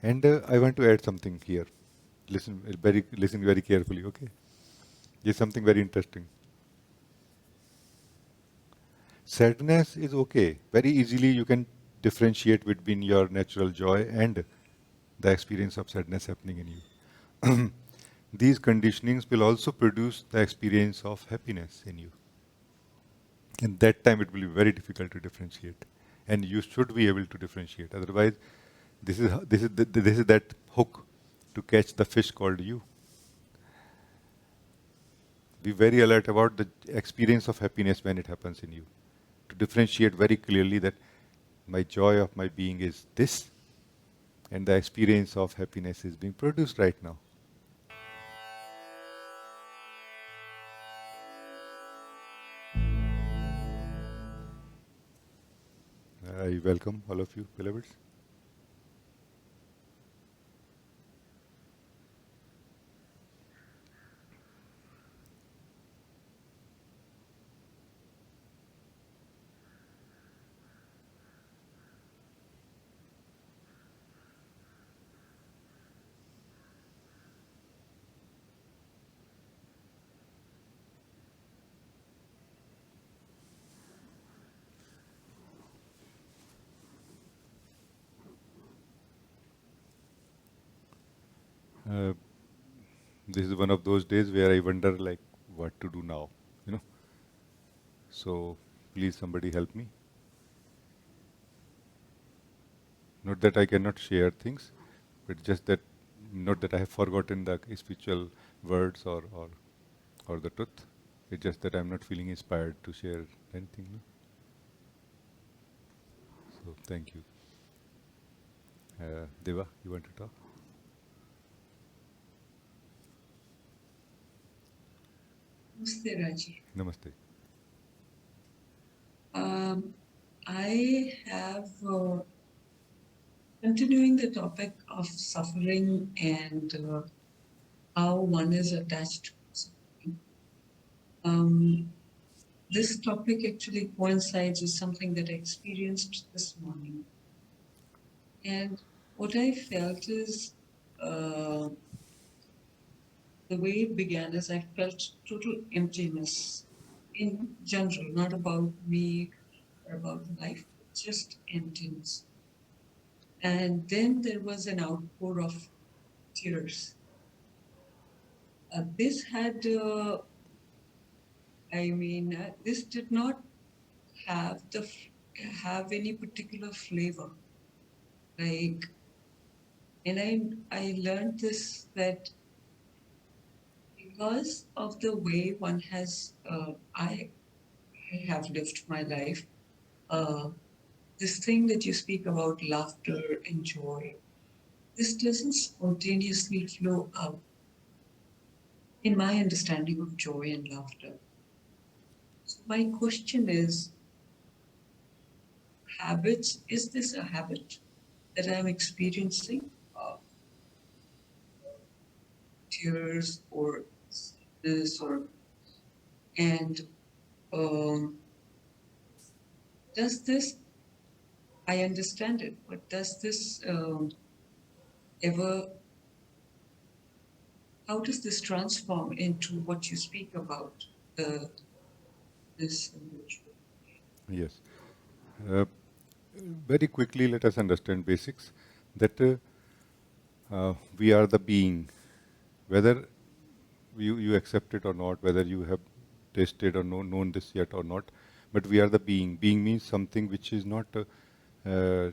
And I want to add something here. Listen very carefully, okay? There's something very interesting. Sadness is okay. Very easily you can differentiate between your natural joy and the experience of sadness happening in you. These conditionings will also produce the experience of happiness in you. And that time it will be very difficult to differentiate. And you should be able to differentiate. Otherwise, this is that hook to catch the fish called you. Be very alert about the experience of happiness when it happens in you. To differentiate very clearly that my joy of my being is this, and the experience of happiness is being produced right now. I welcome all of you, beloveds. Uh, this is one of those days where I wonder, like, what to do now, you know. So please, somebody help me. Not that I cannot share things, but just that, not that I have forgotten the spiritual words or the truth. It's just that I'm not feeling inspired to share anything. No? So thank you. Deva, you want to talk? Namaste, Rajee. Namaste. I have continuing the topic of suffering and how one is attached to suffering. This topic actually coincides with something that I experienced this morning. And what I felt is the way it began is I felt total emptiness in general, not about me or about life, just emptiness. And then there was an outpour of tears. This had, this did not have have any particular flavor. Like, and I learned this that because of the way one has, I have lived my life. This thing that you speak about, laughter and joy, this doesn't spontaneously flow out in my understanding of joy and laughter. So my question is, habits, is this a habit that I'm experiencing? Tears or this or, and does this, I understand it, but does this ever, how does this transform into what you speak about, the this individual? Yes. Uh, Very quickly, let us understand basics that we are the being, whether you accept it or not, whether you have tasted or known this yet or not, but we are the being. Being means something which is not, uh,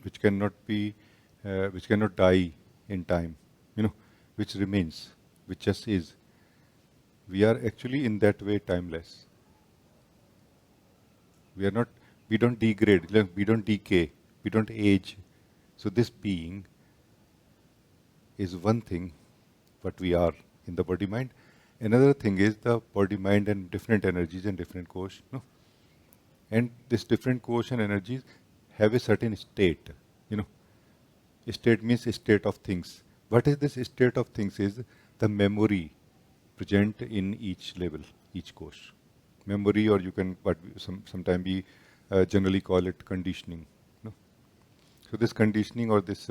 which cannot be, which cannot die in time, you know, which remains, which just is. We are actually in that way timeless. We are not, we don't degrade, like, we don't decay, we don't age. So this being is one thing, what we are in the body mind. Another thing is the body mind and different energies and different kosh. No? And this different kosh and energies have a certain state. You know, state means a state of things. What is this state of things is the memory present in each level, each kosh. Memory, or you can what sometimes we generally call it conditioning. No? So this conditioning or this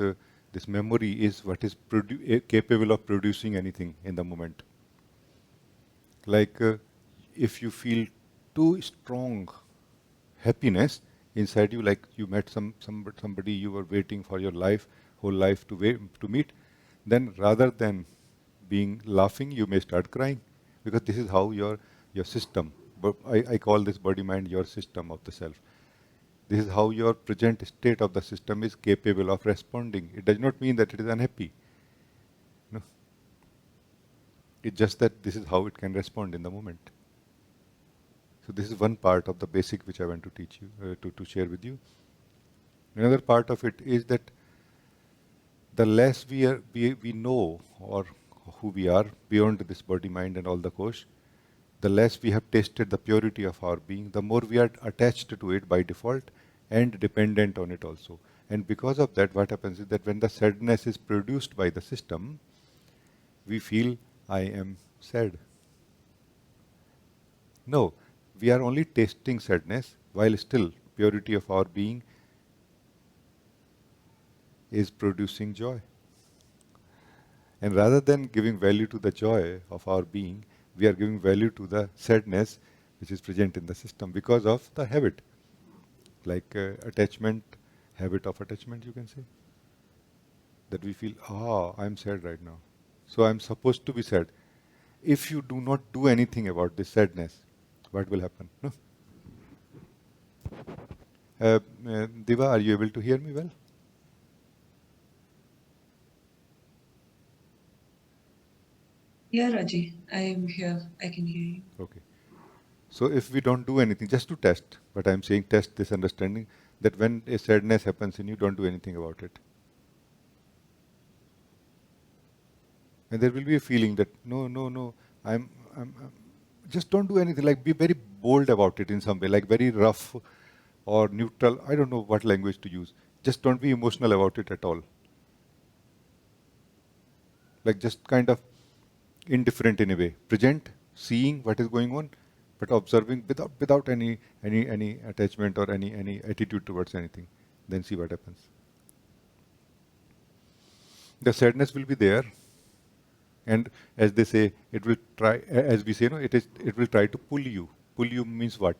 This memory is what is capable of producing anything in the moment. Like if you feel too strong happiness inside you, like you met somebody you were waiting for your whole life to meet, then rather than being laughing, you may start crying, because this is how your system. But I call this body mind your system of the self. This is how your present state of the system is capable of responding. It does not mean that it is unhappy. No, it's just that this is how it can respond in the moment. So this is one part of the basic which I want to teach you, to share with you. Another part of it is that the less we know or who we are beyond this body, mind, and all the course, the less we have tasted the purity of our being, the more we are attached to it by default and dependent on it also. And because of that, what happens is that when the sadness is produced by the system, we feel, I am sad. No, we are only tasting sadness while still purity of our being is producing joy. And rather than giving value to the joy of our being, we are giving value to the sadness which is present in the system because of the habit, like attachment, habit of attachment, you can say. That we feel, I'm sad right now. So I'm supposed to be sad. If you do not do anything about this sadness, what will happen? No? Diva, are you able to hear me well? Yeah, Rajee, I am here. I can hear you. Okay. So if we don't do anything, just to test, but I'm saying test this understanding that when a sadness happens in you, don't do anything about it. And there will be a feeling that no, I'm just don't do anything. Like be very bold about it in some way, like very rough or neutral. I don't know what language to use. Just don't be emotional about it at all. Like just kind of indifferent in a way, present, seeing what is going on, but observing without any attachment or any attitude towards anything. Then see what happens. The sadness will be there, and as they say, it will try. As we say, no, it will try to pull you. Pull you means what?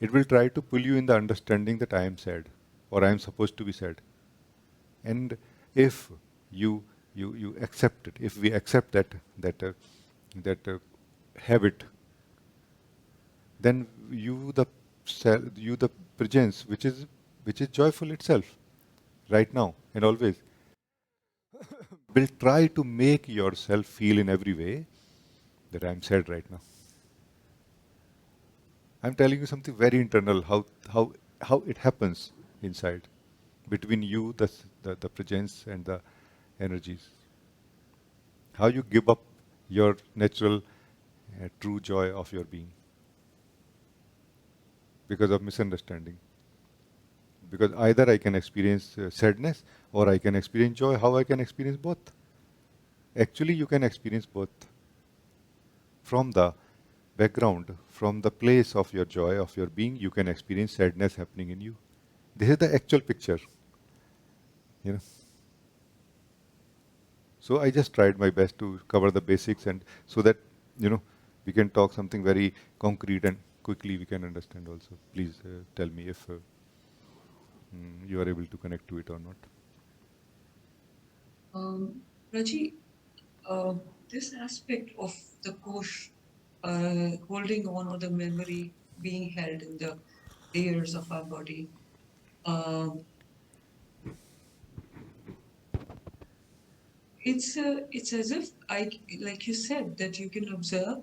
It will try to pull you in the understanding that I am sad, or I am supposed to be sad. And if you you accept it, if we accept that habit, then you the presence which is joyful itself, right now and always, will try to make yourself feel in every way that I'm sad right now. I'm telling you something very internal, how it happens inside between you, the presence and the energies. How you give up your natural, true joy of your being because of misunderstanding. Because either I can experience sadness or I can experience joy. How I can experience both? Actually, you can experience both from the background, from the place of your joy, of your being. You can experience sadness happening in you. This is the actual picture. You know. So I just tried my best to cover the basics, and so that we can talk something very concrete and quickly we can understand also. Please tell me if you are able to connect to it or not. Rajee, this aspect of the kosh, holding on or the memory being held in the layers of our body, um, it's as if like you said that you can observe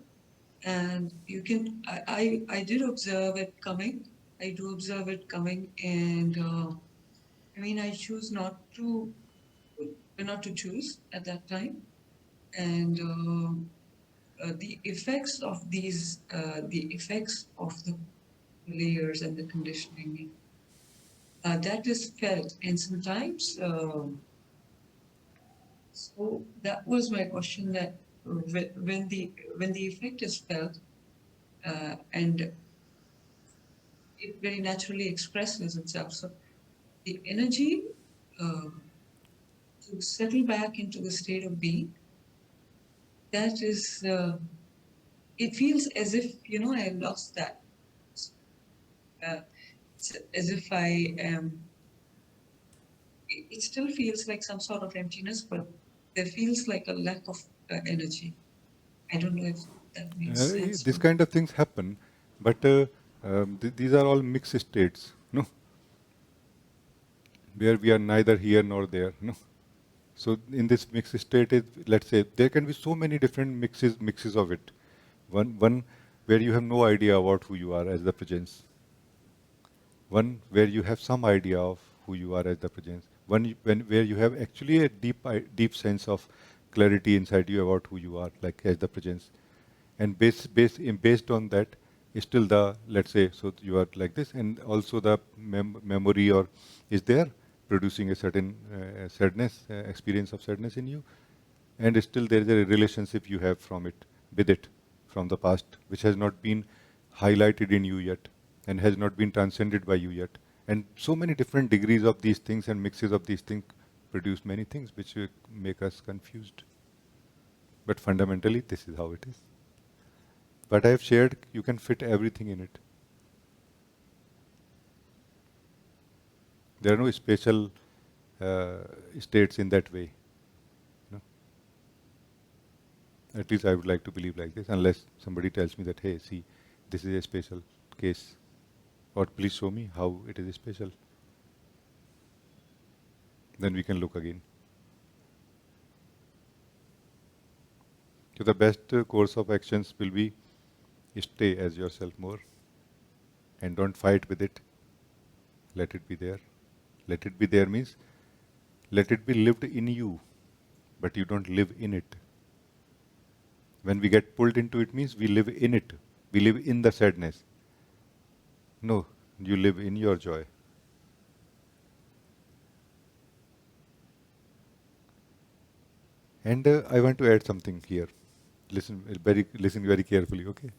and you can I did observe it coming. I do observe it coming, and I mean I choose not to choose at that time, and the effects of the layers and the conditioning that is felt, and sometimes. So that was my question. That when the effect is felt, and it very naturally expresses itself. So the energy uh, to settle back into the state of being, that is, it feels as if, I lost that. Uh, it's as if I am, it still feels like some sort of emptiness, but there feels like a lack of energy. I don't know if that makes sense. This kind of things happen, but these are all mixed states, no, where we are neither here nor there, no. So in this mixed state, let's say there can be so many different mixes of it. One where you have no idea about who you are as the presence. One where you have some idea of who you are as the presence. Where you have actually a deep sense of clarity inside you about who you are, like as the presence. And based on that is still the, let's say, so you are like this, and also the memory or is there producing a certain sadness, experience of sadness in you, and still there is a relationship you have from it, with it, from the past, which has not been highlighted in you yet, and has not been transcended by you yet. And so many different degrees of these things and mixes of these things produce many things which make us confused. But fundamentally, this is how it is. What I have shared, you can fit everything in it. There are no special states in that way. You know? At least I would like to believe like this, unless somebody tells me that, hey, see, this is a special case. Or please show me how it is special. Then we can look again. So the best course of actions will be stay as yourself more and don't fight with it. Let it be there. Let it be there means let it be lived in you, but you don't live in it. When we get pulled into it means we live in it. We live in the sadness. No, you live in your joy. And I want to add something here. Listen very carefully, okay?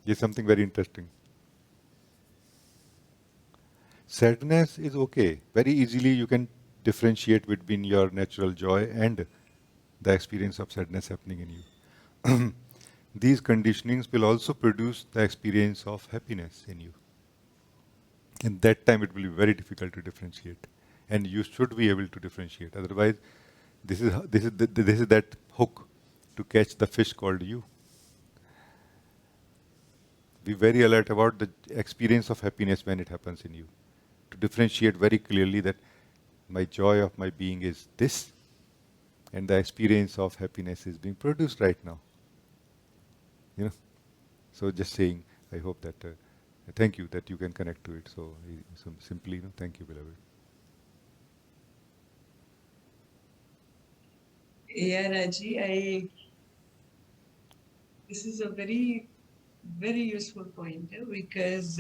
Here's something very interesting. Sadness is okay. Very easily you can differentiate between your natural joy and the experience of sadness happening in you. These conditionings will also produce the experience of happiness in you. And that time it will be very difficult to differentiate. And you should be able to differentiate. Otherwise, this is that hook to catch the fish called you. Be very alert about the experience of happiness when it happens in you. To differentiate very clearly that my joy of my being is this, and the experience of happiness is being produced right now. You know. So just saying, I hope that thank you that you can connect to it. So simply, thank you, beloved. Yeah, Rajee, this is a very, very useful point because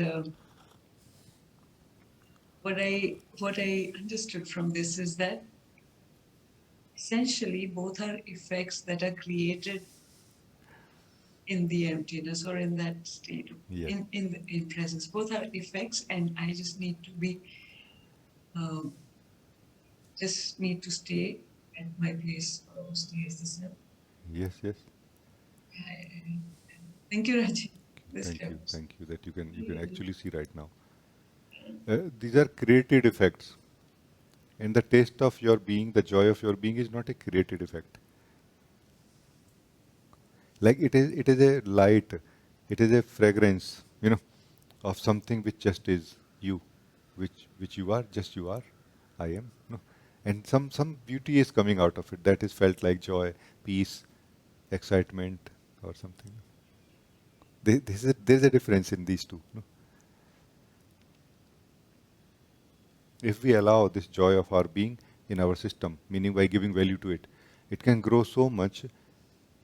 what I understood from this is that essentially both are effects that are created in the emptiness or in that state Yeah. in presence. Both are effects, and I just need to be just need to stay at my place or stay as the self. Yes, yes. Thank you, Rajee. This helps. Thank you that you can actually see right now. These are created effects, and the taste of your being, the joy of your being, is not a created effect. Like it is a light, it is a fragrance, of something which just is you, which you are, just you are, I am. No? And some beauty is coming out of it that is felt like joy, peace, excitement, or something. There's a difference in these two. No? If we allow this joy of our being in our system, meaning by giving value to it, it can grow so much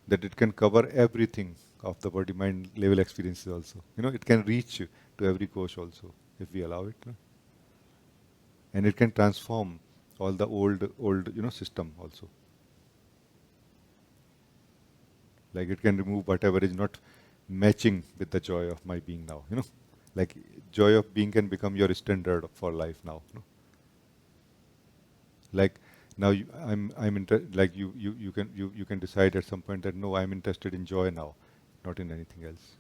that it can cover everything of the body mind level experiences also. It can reach to every coach also if we allow it. No? And it can transform all the old system also. Like it can remove whatever is not matching with the joy of my being now. Like joy of being can become your standard for life now. Like Now like you can decide at some point that no, I'm interested in joy now, not in anything else.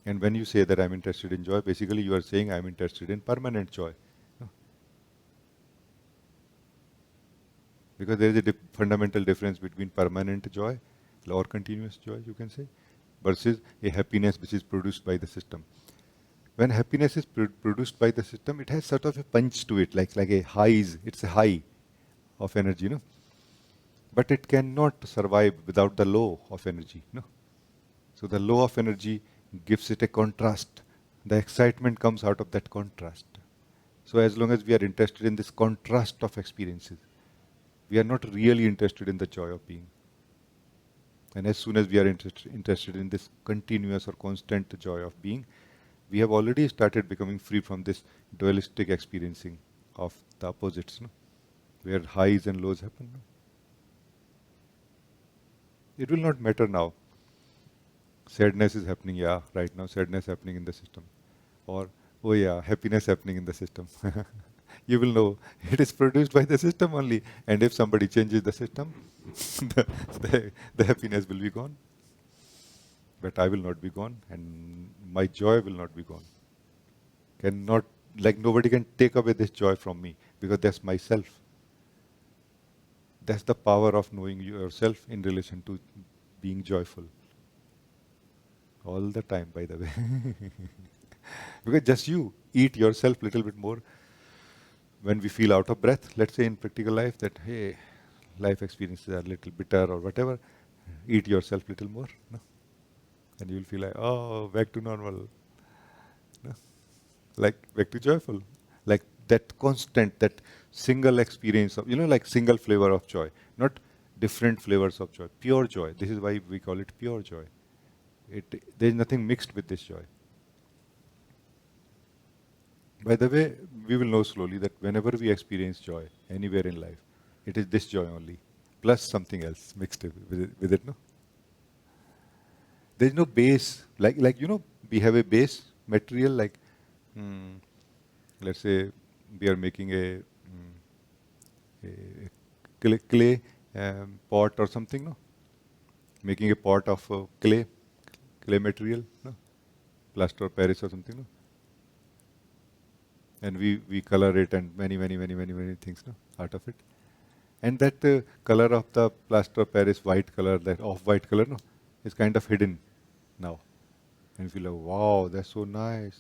And when you say that I'm interested in joy, basically you are saying I'm interested in permanent joy. No? Because there is a fundamental difference between permanent joy or continuous joy, you can say, versus a happiness which is produced by the system. When happiness is produced by the system, it has sort of a punch to it, like a highs. It's a high of energy, no? But it cannot survive without the low of energy, no? So the low of energy gives it a contrast. The excitement comes out of that contrast. So as long as we are interested in this contrast of experiences, we are not really interested in the joy of being. And as soon as we are interested in this continuous or constant joy of being, we have already started becoming free from this dualistic experiencing of the opposites, no? Where highs and lows happen. No? It will not matter now. Sadness is happening, yeah, right now, sadness happening in the system. Or, oh yeah, happiness happening in the system. You will know it is produced by the system only. And if somebody changes the system, the, the happiness will be gone. But I will not be gone, and my joy will not be gone. Cannot, like nobody can take away this joy from me because that's myself. That's the power of knowing yourself in relation to being joyful. All the time, by the way. Because just you eat yourself a little bit more when we feel out of breath, let's say in practical life, that hey, life experiences are a little bitter or whatever, eat yourself a little more, no? And you'll feel like, oh, back to normal, no? Like back to joyful, like that constant, that single experience of, like single flavor of joy, not different flavors of joy, pure joy. This is why we call it pure joy. There is nothing mixed with this joy. By the way, we will know slowly that whenever we experience joy anywhere in life, it is this joy only, plus something else mixed with it. No, there is no base. We have a base material. Like, mm, let's say we are making a clay pot or something. No, making a pot of clay material. No, plaster of Paris or something. No, and we color it and many things. No, out of it. And that color of the plaster of Paris, white color, that off-white color, no, is kind of hidden now. And you feel like, wow, that's so nice.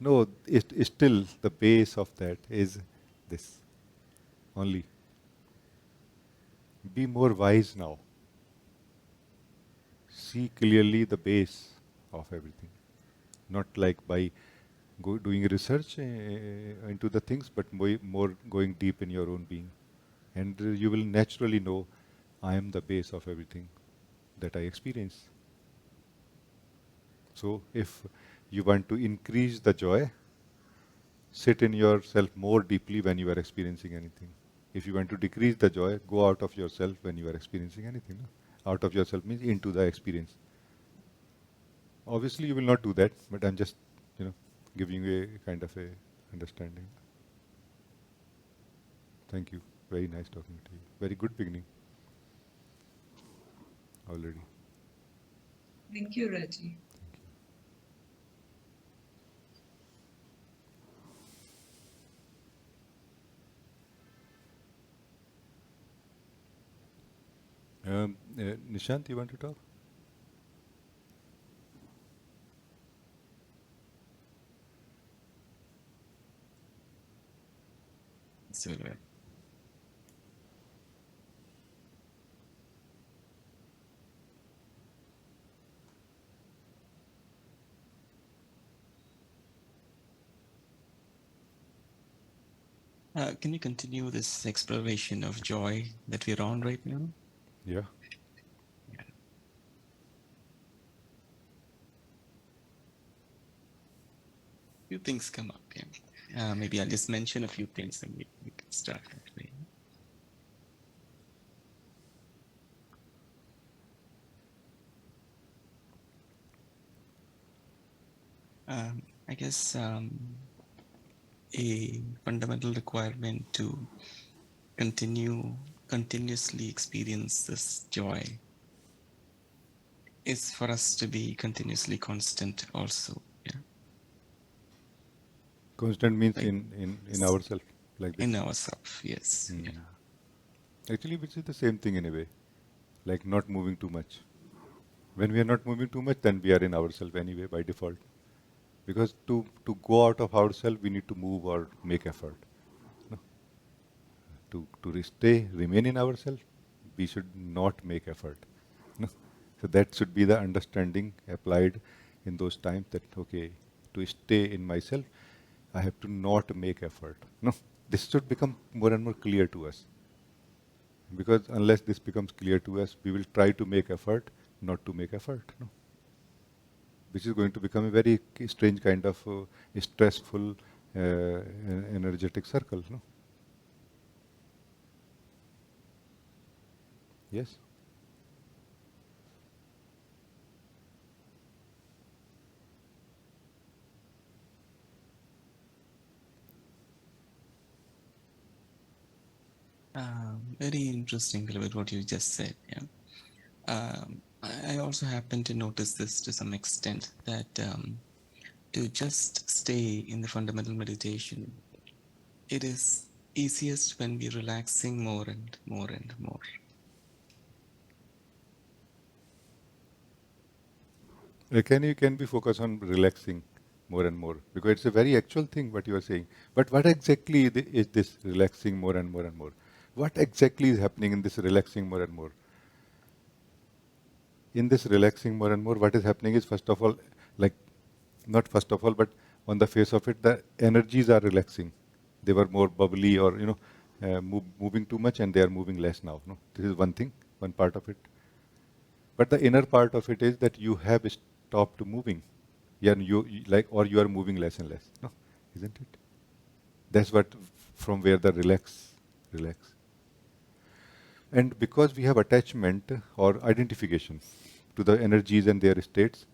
No, it's still the base of that is this only. Be more wise now. See clearly the base of everything. Not like by doing research into the things, but more going deep in your own being. And you will naturally know I am the base of everything that I experience. So if you want to increase the joy, sit in yourself more deeply when you are experiencing anything. If you want to decrease the joy, go out of yourself when you are experiencing anything. No? Out of yourself means into the experience. Obviously, you will not do that, but I'm just, giving you a kind of a understanding. Thank you. Very nice talking to you. Very good beginning already. Thank you, Rajee. Nishant, you want to talk? So, can you continue this exploration of joy that we're on right now? Yeah. Yeah. Few things come up. Yeah. Maybe I'll just mention a few things and we can start that way. I guess a fundamental requirement to continuously experience this joy is for us to be continuously constant also. Yeah. Constant means Like in ourselves, like this. in ourselves. Yes. Hmm. Yeah. Actually, which is the same thing in a way, like not moving too much. When we are not moving too much, then we are in ourselves anyway by default. Because to go out of ourselves, we need to move or make effort. No? To stay, remain in ourselves, we should not make effort. No? So that should be the understanding applied in those times that, okay, to stay in myself, I have to not make effort. No, this should become more and more clear to us. Because unless this becomes clear to us, we will try to make effort, not to make effort. No? Which is going to become a very strange kind of stressful, energetic circle. No? Yes. Very interesting, Gilbert, what you just said. Yeah. I also happen to notice this to some extent that to just stay in the fundamental meditation, it is easiest when we're relaxing more and more and more. Can we focus on relaxing more and more? Because it's a very actual thing what you are saying. But what exactly is this relaxing more and more and more? What exactly is happening in this relaxing more and more? In this relaxing more and more, what is happening is first of all, like not first of all, but on the face of it, the energies are relaxing. They were more bubbly or moving too much, and they are moving less now. No, this is one thing, one part of it. But the inner part of it is that you have stopped moving. Yeah, and like, or you are moving less and less. No, isn't it? That's what from where the relax. And because we have attachment or identification to the energies and their states,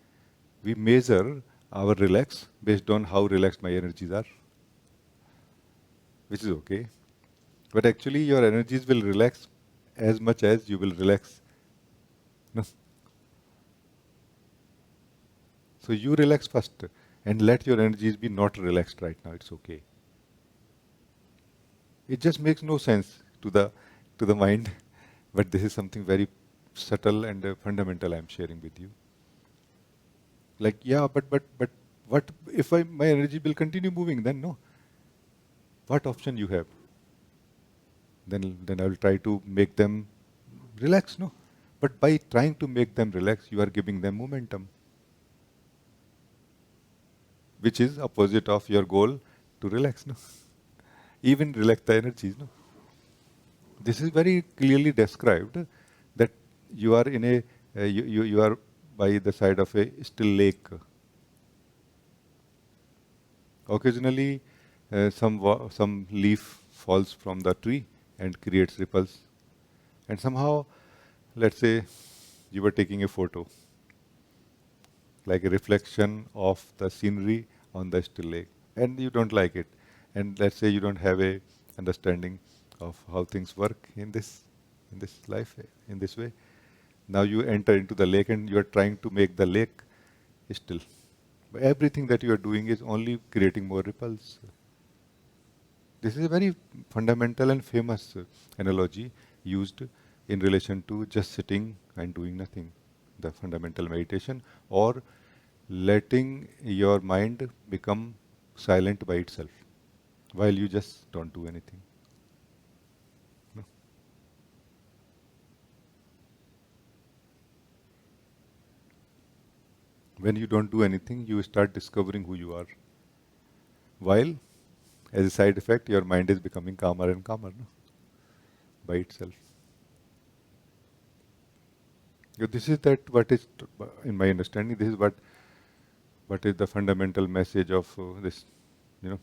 we measure our relax based on how relaxed my energies are, which is okay. But actually, your energies will relax as much as you will relax. No? So you relax first and let your energies be not relaxed right now. It's okay. It just makes no sense to the mind, but this is something very subtle and fundamental I'm sharing with you. Like, yeah, but what if my energy will continue moving? Then no. What option you have? Then I will try to make them relax. No, but by trying to make them relax, you are giving them momentum, which is opposite of your goal to relax. No, even relax the energies. No, this is very clearly described that you are in a you are by the side of a still lake. Occasionally, some leaf falls from the tree and creates ripples. And somehow, let's say you were taking a photo, like a reflection of the scenery on the still lake, and you don't like it. And let's say you don't have a understanding of how things work in this life, in this way. Now you enter into the lake and you are trying to make the lake still. But everything that you are doing is only creating more ripples. This is a very fundamental and famous analogy used in relation to just sitting and doing nothing, the fundamental meditation, or letting your mind become silent by itself while you just don't do anything. No? When you don't do anything, you start discovering who you are. While, as a side effect, your mind is becoming calmer and calmer, no? By itself. Yeah, this is that what is, in my understanding, this is what is the fundamental message of this, you know,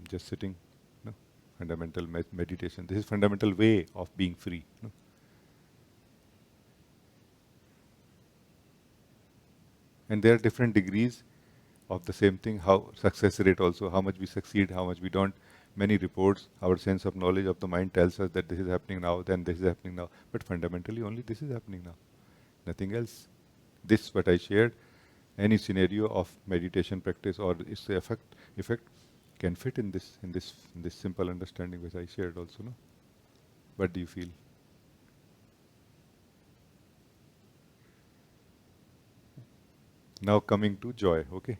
just sitting, no? Fundamental meditation. This is fundamental way of being free. No? And there are different degrees of the same thing. How success rate also, how much we succeed, how much we don't. many reports, our sense of knowledge of the mind tells us that this is happening now, then this is happening now. But fundamentally, only this is happening now. Nothing else. This, what I shared, any scenario of meditation practice or its effect can fit in this simple understanding which I shared also. No? What do you feel? Now coming to joy, okay?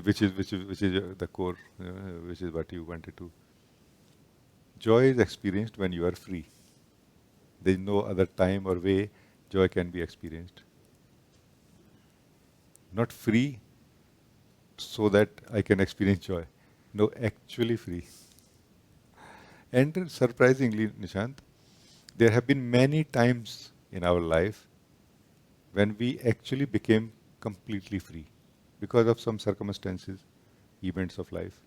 Which is the core, which is what you wanted to. Joy is experienced when you are free. There is no other time or way joy can be experienced. Not free so that I can experience joy. No, actually free. And surprisingly, Nishant, there have been many times in our life when we actually became completely free because of some circumstances, events of life.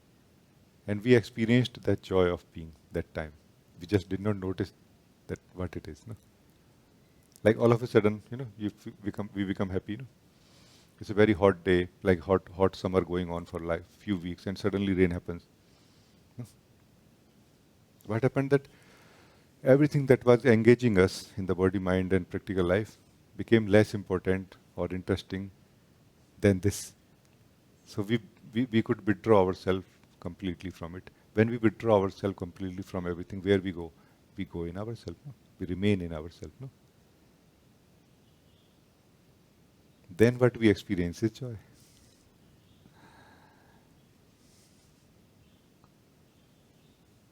And we experienced that joy of being that time. We just did not notice that what it is. No? Like all of a sudden, we become happy. No? It's a very hot day, like hot summer going on for like few weeks, and suddenly rain happens. No? What happened that everything that was engaging us in the body, mind, and practical life became less important or interesting than this. So we could withdraw ourselves completely from it. When we withdraw ourselves completely from everything, where we go? We go in ourselves. No? We remain in ourselves. No? Then what we experience is joy.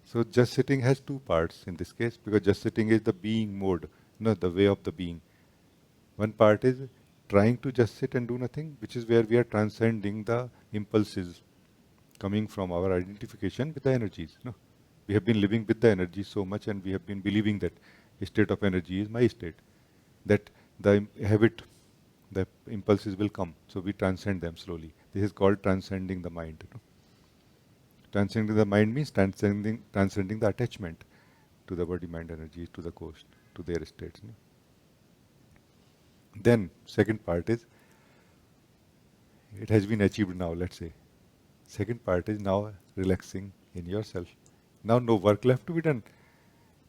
So just sitting has two parts in this case, because just sitting is the being mode, no, the way of the being. One part is trying to just sit and do nothing, which is where we are transcending the impulses coming from our identification with the energies. No? We have been living with the energy so much, and we have been believing that state of energy is my state, that the habit, the impulses will come. So we transcend them slowly. This is called transcending the mind. No? Transcending the mind means transcending the attachment to the body, mind, energy, to the coast, to their states. No? Then second part is it has been achieved now. Let's say second part is now relaxing in yourself. Now no work left to be done.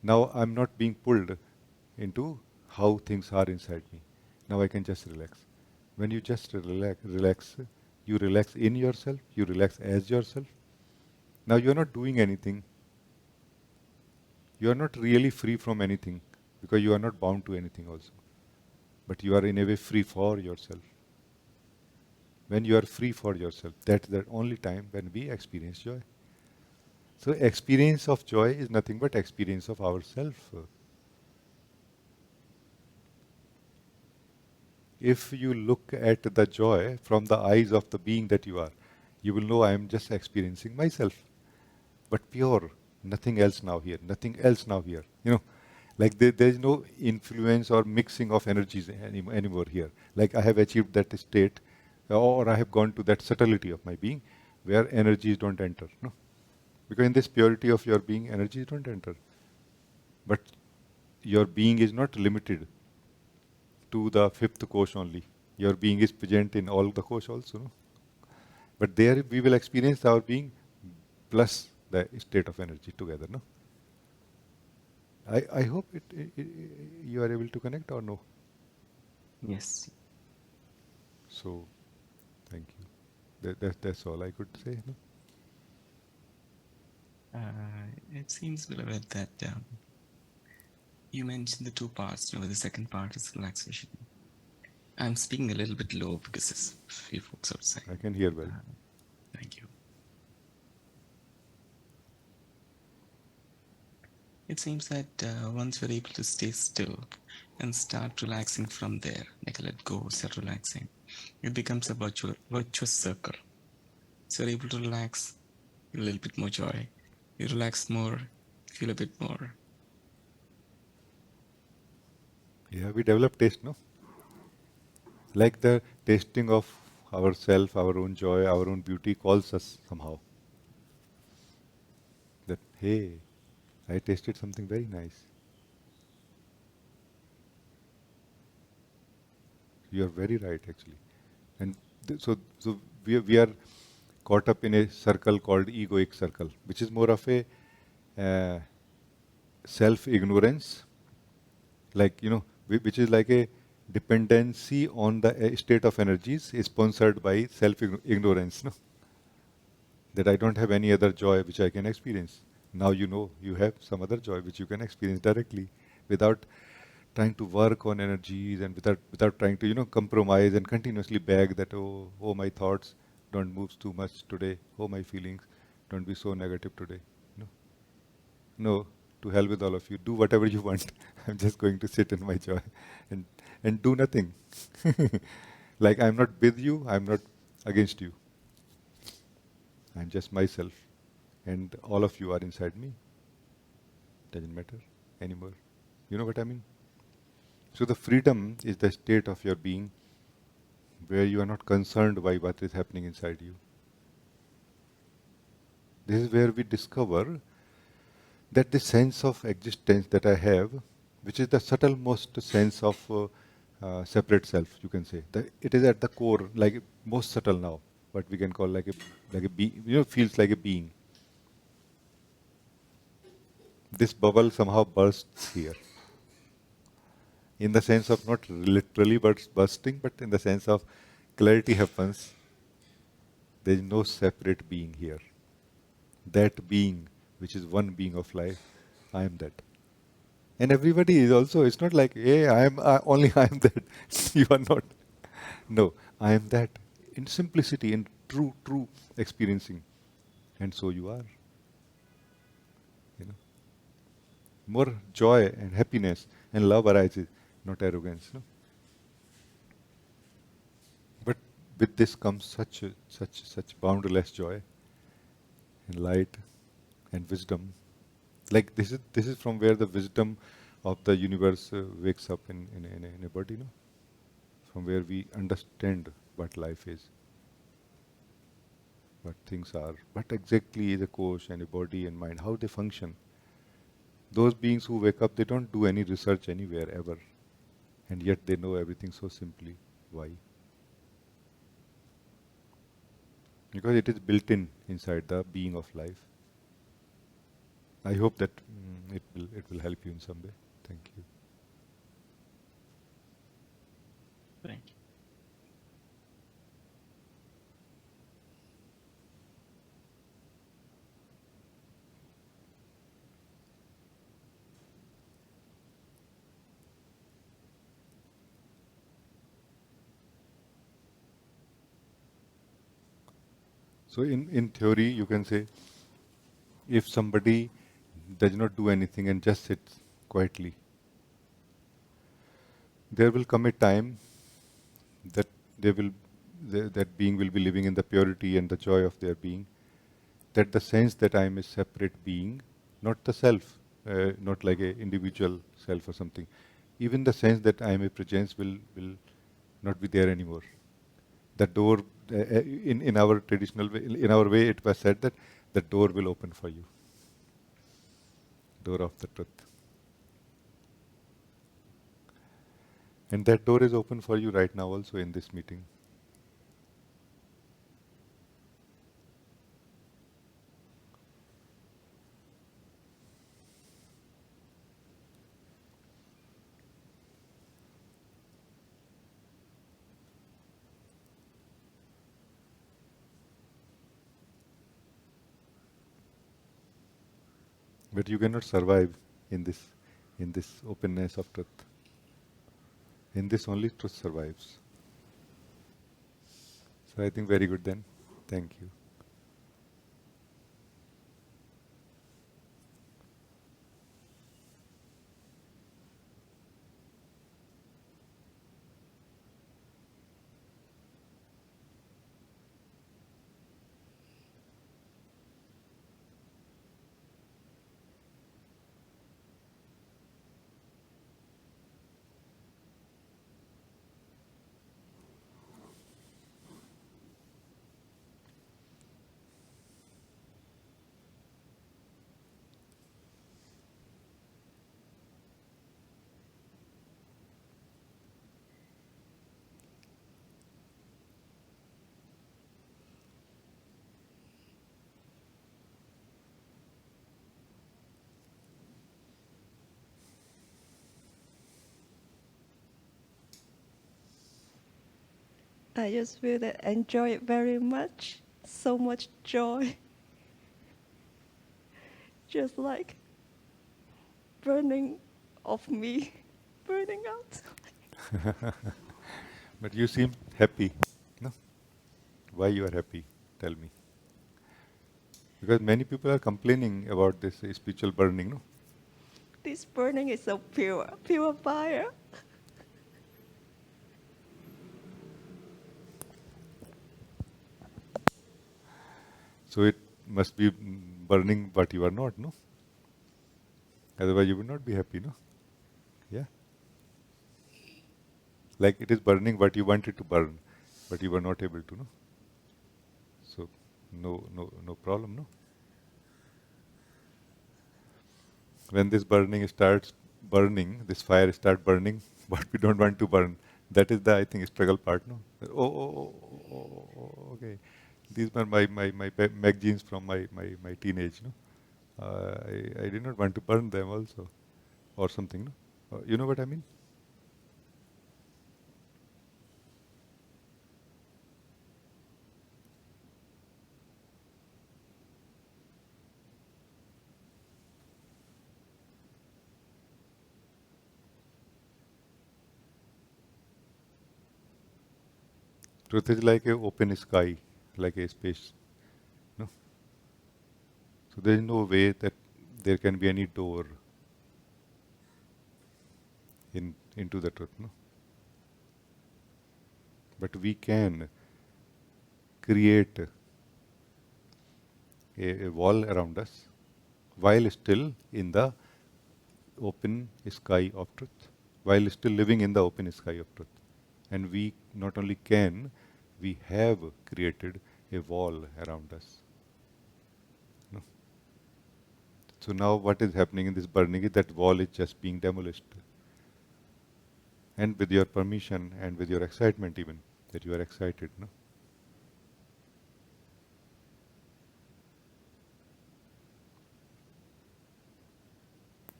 Now I'm not being pulled into how things are inside me. Now I can just relax. When you just relax, you relax in yourself, you relax as yourself. Now you are not doing anything. You are not really free from anything because you are not bound to anything also. But you are in a way free for yourself. When you are free for yourself, that's the only time when we experience joy. So experience of joy is nothing but experience of ourself. If you look at the joy from the eyes of the being that you are, you will know I am just experiencing myself. But pure, nothing else now here, nothing else now here. Like there is no influence or mixing of energies anymore here. Like I have achieved that state, or I have gone to that subtlety of my being, where energies don't enter. No, because in this purity of your being, energies don't enter. But your being is not limited to the fifth kosh only. Your being is present in all the kosh also. No? But there we will experience our being plus the state of energy together. No. I hope you are able to connect or no. Yes. So, thank you. That's all I could say. No? It seems, beloved, that you mentioned the two parts. The second part is relaxation. I'm speaking a little bit low because there's a few folks outside. I can hear well. Thank you. It seems that once you're able to stay still and start relaxing from there, like let go, start relaxing, it becomes a virtuous circle. So you're able to relax, feel a little bit more joy. You relax more, feel a bit more. Yeah, we develop taste, no? Like the tasting of ourself, our own joy, our own beauty calls us somehow. That, hey, I tasted something very nice. You are very right, actually. And so we are caught up in a circle called egoic circle, which is more of a uh, self-ignorance, like, which is like a dependency on the state of energies sponsored by self-ignorance, no? That I don't have any other joy which I can experience. Now you know you have some other joy which you can experience directly without trying to work on energies and without trying to compromise and continuously beg that, oh my thoughts, don't move too much today, oh my feelings, don't be so negative today. No, no, to hell with all of you. Do whatever you want. I'm just going to sit in my joy and do nothing. Like I'm not with you, I'm not against you. I'm just myself, and all of you are inside me. Doesn't matter anymore. You know what I mean? So the freedom is the state of your being where you are not concerned by what is happening inside you. This is where we discover that the sense of existence that I have, which is the subtlemost sense of separate self, you can say. It is at the core, like most subtle now, what we can call like a being, feels like a being. This bubble somehow bursts here, in the sense of not literally bursting, but in the sense of clarity happens. There is no separate being here. That being, which is one being of life, I am that. And everybody is also, it's not like, hey, only I am that. You are not. No, I am that. In simplicity, in true experiencing. And so you are. You know. More joy and happiness and love arises, not arrogance. No? But with this comes such boundless joy and light and wisdom. Like this is from where the wisdom of the universe wakes up in a body, no? From where we understand what life is, what things are, what exactly is a course and a body and mind, how they function. Those beings who wake up, they don't do any research anywhere ever, and yet they know everything so simply. Why? Because it is built inside the being of life. I hope that it will help you in some way. Thank you. Thank you. So in theory, you can say, if somebody does not do anything and just sits quietly, there will come a time that they will that being will be living in the purity and the joy of their being, that the sense that I am a separate being, not the self, not like a individual self or something, even the sense that I am a presence will not be there anymore. The door, in our traditional way, in our way, it was said that the door will open for you, door of the truth. And that door is open for you right now also in this meeting. But you cannot survive in this openness of truth. In this only truth survives. So I think very good then. Thank you. I just feel that I enjoy it very much. So much joy. Just like burning of me, burning out. But you seem happy, no? Why you are happy? Tell me. Because many people are complaining about this spiritual burning, no? This burning is so pure, pure fire. So it must be burning what you are not, no? Otherwise you would not be happy, no? Yeah. Like it is burning what you wanted to burn, but you were not able to, no? So no problem, no? When this burning starts burning, this fire start burning, what we don't want to burn, that is the, I think, struggle part, no? Okay. These were my magazines from my teenage, no? I did not want to burn them also, or something, no? You know what I mean? Truth is like a open sky, like a space, no? So there is no way that there can be any door into the truth, no? But we can create a wall around us while still in the open sky of truth, while still living in the open sky of truth. And we not only can, we have created a wall around us. No? So now what is happening in this burning is that wall is just being demolished. And with your permission and with your excitement even, that you are excited, no?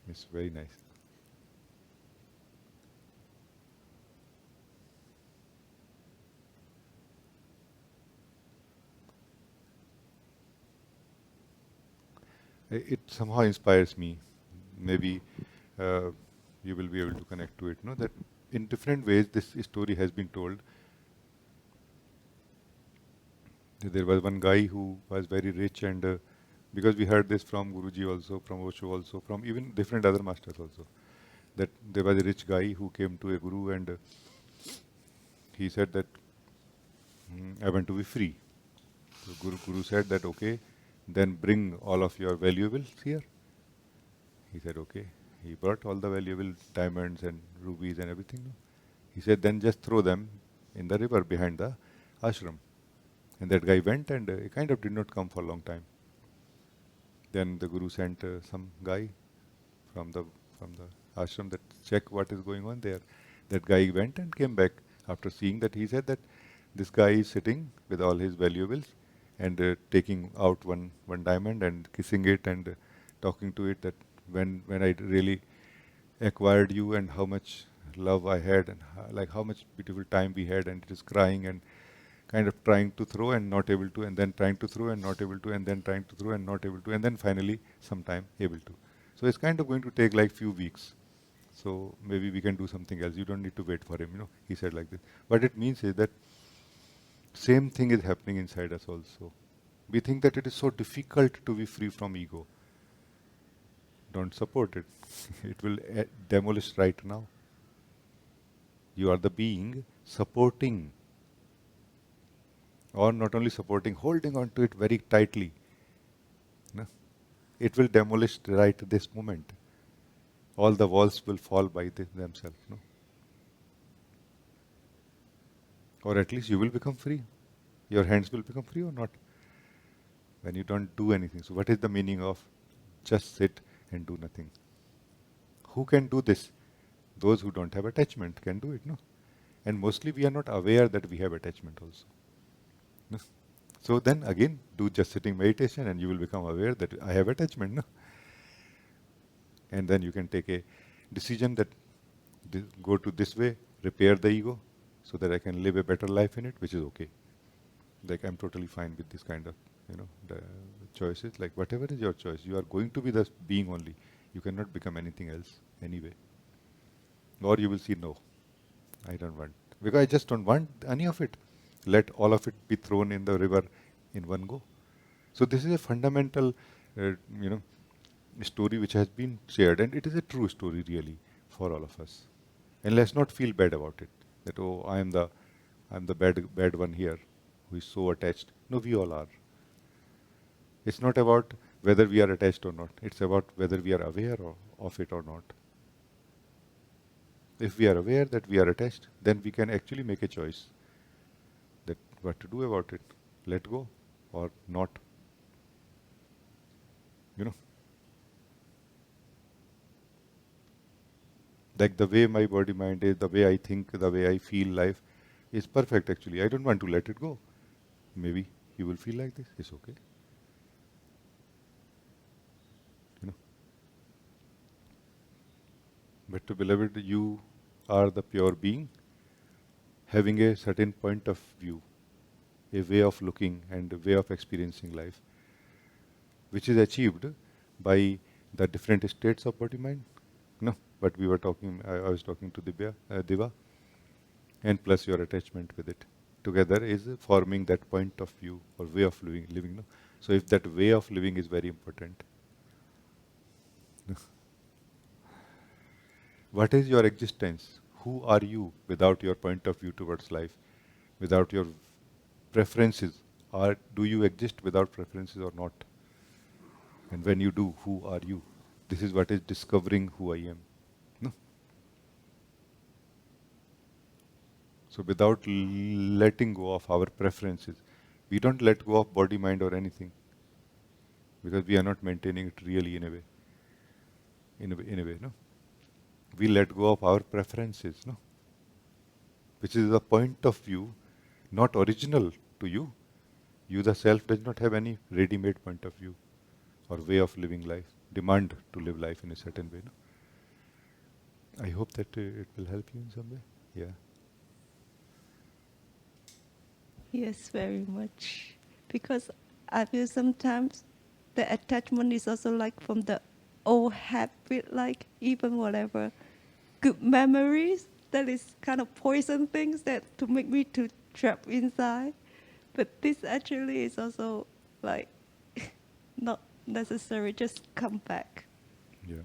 It's very nice. It somehow inspires me. Maybe uh, you will be able to connect to it. No, that in different ways this story has been told. There was one guy who was very rich, and because we heard this from Guruji also, from Osho also, from even different other masters also, that there was a rich guy who came to a guru and he said that I want to be free. So Guru said that okay, then bring all of your valuables here. He said, okay. He brought all the valuable diamonds and rubies and everything. No? He said, then just throw them in the river behind the ashram. And that guy went and he kind of did not come for a long time. Then the Guru sent some guy from the ashram that check what is going on there. That guy went and came back after seeing that. He said that this guy is sitting with all his valuables and taking out one diamond and kissing it and talking to it that when I really acquired you and how much love I had and like how much beautiful time we had, and it is crying and kind of trying to throw and not able to, and then trying to throw and not able to, and then trying to throw and not able to, and then finally sometime able to. So it's kind of going to take like few weeks. So maybe we can do something else. You don't need to wait for him, he said like this. What it means is that same thing is happening inside us also. We think that it is so difficult to be free from ego. Don't support it. It will demolish right now. You are the being supporting, or not only supporting, holding on to it very tightly. No? It will demolish right this moment. All the walls will fall by themselves. No? Or at least you will become free. Your hands will become free or not. When you don't do anything. So what is the meaning of just sit and do nothing? Who can do this? Those who don't have attachment can do it, no? And mostly we are not aware that we have attachment also. No? So then again, do just sitting meditation and you will become aware that I have attachment, no? And then you can take a decision that go to this way, repair the ego, so that I can live a better life in it, which is okay. Like I'm totally fine with this kind of, the choices. Like whatever is your choice, you are going to be the being only. You cannot become anything else anyway. Or you will see, no, I don't want. Because I just don't want any of it. Let all of it be thrown in the river in one go. So this is a fundamental, you know, story which has been shared, and it is a true story really for all of us. And let's not feel bad about it. That oh, I'm the bad one here, who is so attached. No, we all are. It's not about whether we are attached or not. It's about whether we are aware of it or not. If we are aware that we are attached, then we can actually make a choice that what to do about it. Let go or not. You know, like the way my body mind is, the way I think, the way I feel life is perfect actually. I don't want to let it go. Maybe you will feel like this. It's okay. You know. But beloved, you are the pure being having a certain point of view, a way of looking and a way of experiencing life, which is achieved by the different states of body mind. No, but we were talking, I was talking to Diva, and plus your attachment with it. Together is forming that point of view or way of living. No? So if that way of living is very important, what is your existence? Who are you without your point of view towards life, without your preferences? Or do you exist without preferences or not? And when you do, who are you? This is what is discovering who I am. No? So without letting go of our preferences, we don't let go of body, mind or anything, because we are not maintaining it really in a way. In a way, no? We let go of our preferences, no? Which is a point of view, not original to you. You, the self, does not have any ready-made point of view or way of living life, demand to live life in a certain way. No? I hope that it will help you in some way. Yeah. Yes, very much. Because I feel sometimes the attachment is also like from the old habit, like even whatever good memories that is kind of poison things that to make me to trap inside. But this actually is also like not necessary, just come back. Yeah.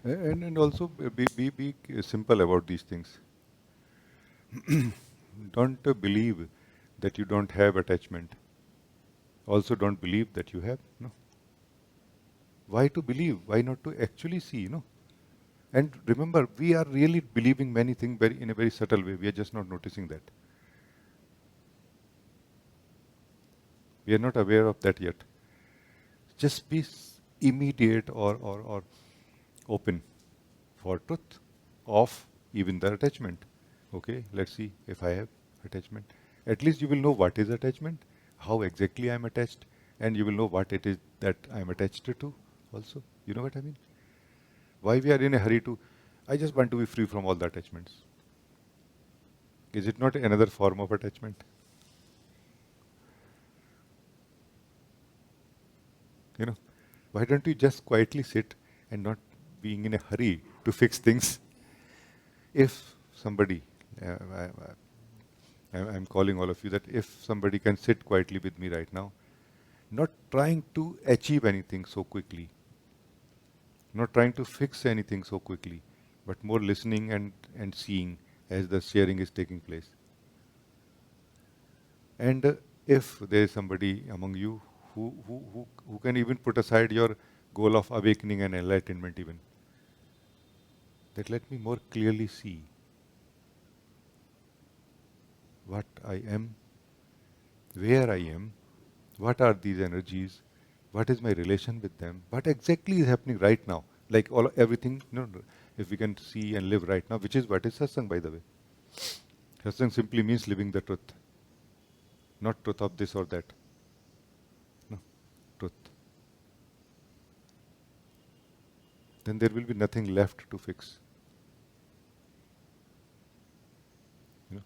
And also be simple about these things. Don't believe that you don't have attachment. Also don't believe that you have. No. Why to believe? Why not to actually see? No. And remember, we are really believing many things in a very subtle way. We are just not noticing that. We are not aware of that yet. Just be immediate or open for truth of even the attachment. Okay, let's see if I have attachment. At least you will know what is attachment, how exactly I am attached, and you will know what it is that I am attached to also. You know what I mean? Why we are in a hurry to, I just want to be free from all the attachments. Is it not another form of attachment? You know, why don't you just quietly sit and not being in a hurry to fix things? If somebody, I'm calling all of you that if somebody can sit quietly with me right now, not trying to achieve anything so quickly, not trying to fix anything so quickly, but more listening and seeing as the sharing is taking place. And if there is somebody among you who can even put aside your goal of awakening and enlightenment even, that let me more clearly see what I am, where I am, what are these energies, what is my relation with them, what exactly is happening right now, like everything, if we can see and live right now, which is what is satsang, by the way. Satsang simply means living the truth, not truth of this or that. No, truth. Then there will be nothing left to fix. You know?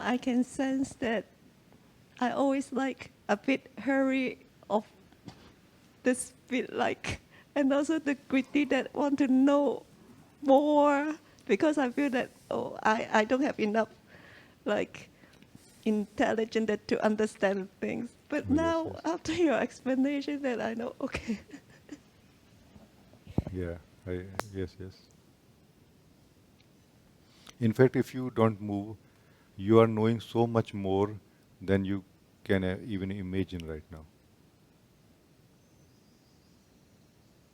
I can sense that I always like a bit hurry of the speed, like, and also the greedy that want to know more, because I feel that I don't have enough like intelligence that to understand things. But Oh, yes, now yes. after your explanation, that I know, okay. Yeah, yes, yes. In fact, if you don't move, you are knowing so much more than you can even imagine right now.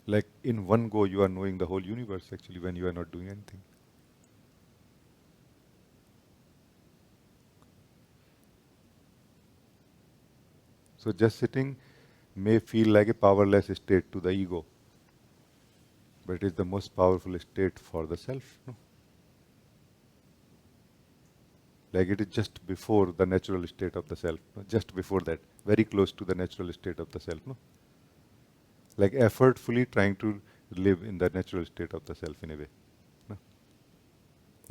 Like in one go, you are knowing the whole universe actually when you are not doing anything. So just sitting may feel like a powerless state to the ego, but it is the most powerful state for the self. No? Like it is just before the natural state of the self, no? Just before that, very close to the natural state of the self. No? Like effortfully trying to live in the natural state of the self in a way. No?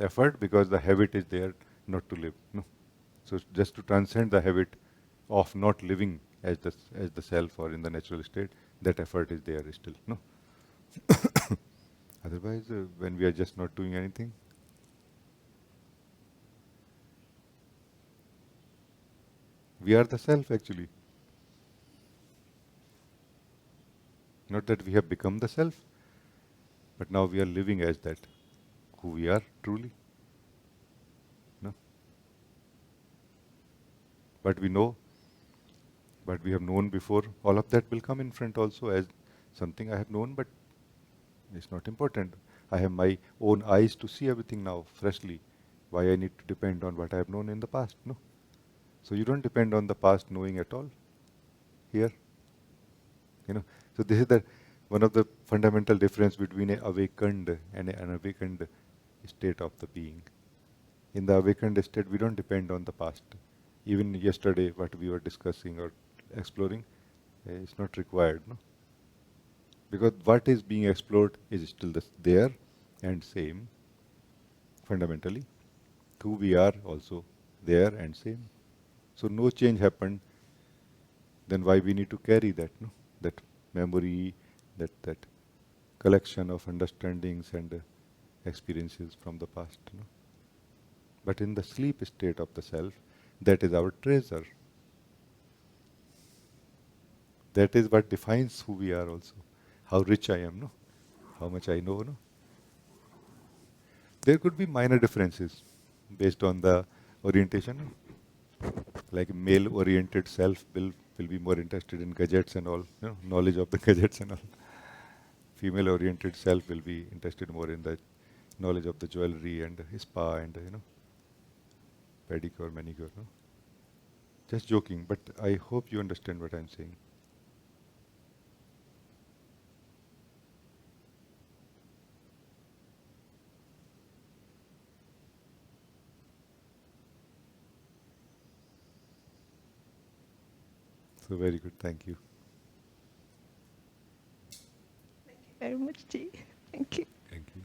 Effort because the habit is there not to live. No? So just to transcend the habit of not living as the self or in the natural state, that effort is there still. No? Otherwise, when we are just not doing anything, we are the self actually. Not that we have become the self, but now we are living as that, who we are truly. No? But we know, but we have known before, all of that will come in front also as something I have known, but it's not important. I have my own eyes to see everything now freshly. Why I need to depend on what I have known in the past? No. So you don't depend on the past knowing at all here. You know. So this is the one of the fundamental difference between an awakened and an unawakened state of the being. In the awakened state, we don't depend on the past. Even yesterday, what we were discussing or exploring, is not required. No? Because what is being explored is still there and same, fundamentally. Who we are also there and same. So no change happened, then why we need to carry that, no? That memory, that collection of understandings and experiences from the past. No? But in the sleep state of the self, that is our treasure. That is what defines who we are also. How rich I am, no? How much I know, no? There could be minor differences based on the orientation. Like male-oriented self will be more interested in gadgets and all, knowledge of the gadgets and all. Female-oriented self will be interested more in the knowledge of the jewelry and spa and pedicure, manicure. No? Just joking, but I hope you understand what I'm saying. So very good, thank you. Thank you very much, Ji. Thank you. Thank you.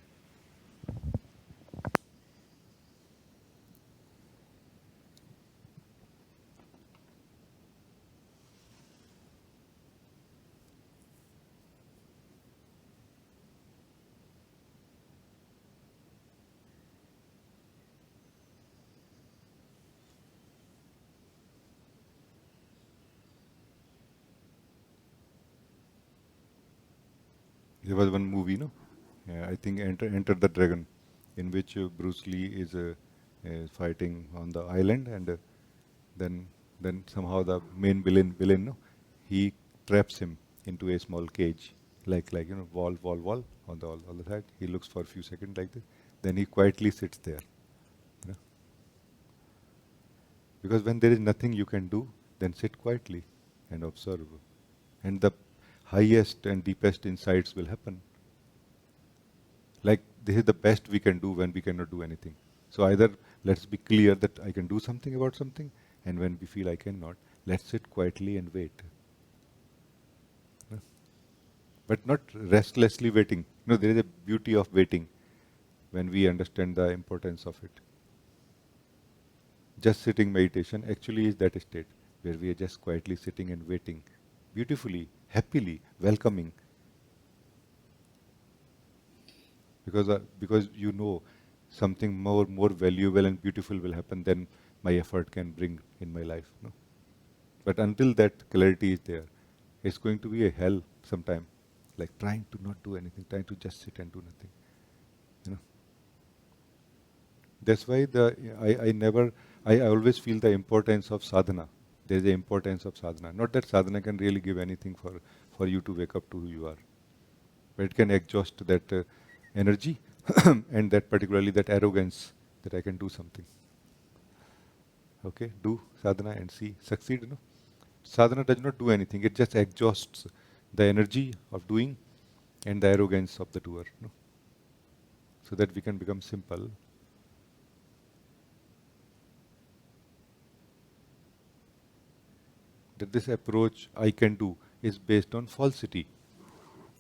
There was one movie, no? I think Enter the Dragon, in which Bruce Lee is fighting on the island, and then somehow the main villain, no, he traps him into a small cage, like wall on the side. He looks for a few seconds like this, then he quietly sits there. You know? Because when there is nothing you can do, then sit quietly and observe, and the highest and deepest insights will happen. Like this is the best we can do when we cannot do anything. So either let's be clear that I can do something about something, and when we feel I cannot, let's sit quietly and wait. No? But not restlessly waiting. There is a beauty of waiting when we understand the importance of it. just sitting meditation actually is that state where we are just quietly sitting and waiting, beautifully, happily, welcoming. Because you know something more valuable and beautiful will happen than my effort can bring in my life. No? But until that clarity is there, it's going to be a hell sometime. Like trying to not do anything, trying to just sit and do nothing. You know. That's why I always feel the importance of sadhana. There's the importance of sadhana. Not that sadhana can really give anything for you to wake up to who you are. But it can exhaust that energy and that particularly that arrogance that I can do something. Okay, do sadhana and see, succeed. No? Sadhana does not do anything, it just exhausts the energy of doing and the arrogance of the doer. No? So that we can become simple. That this approach I can do is based on falsity.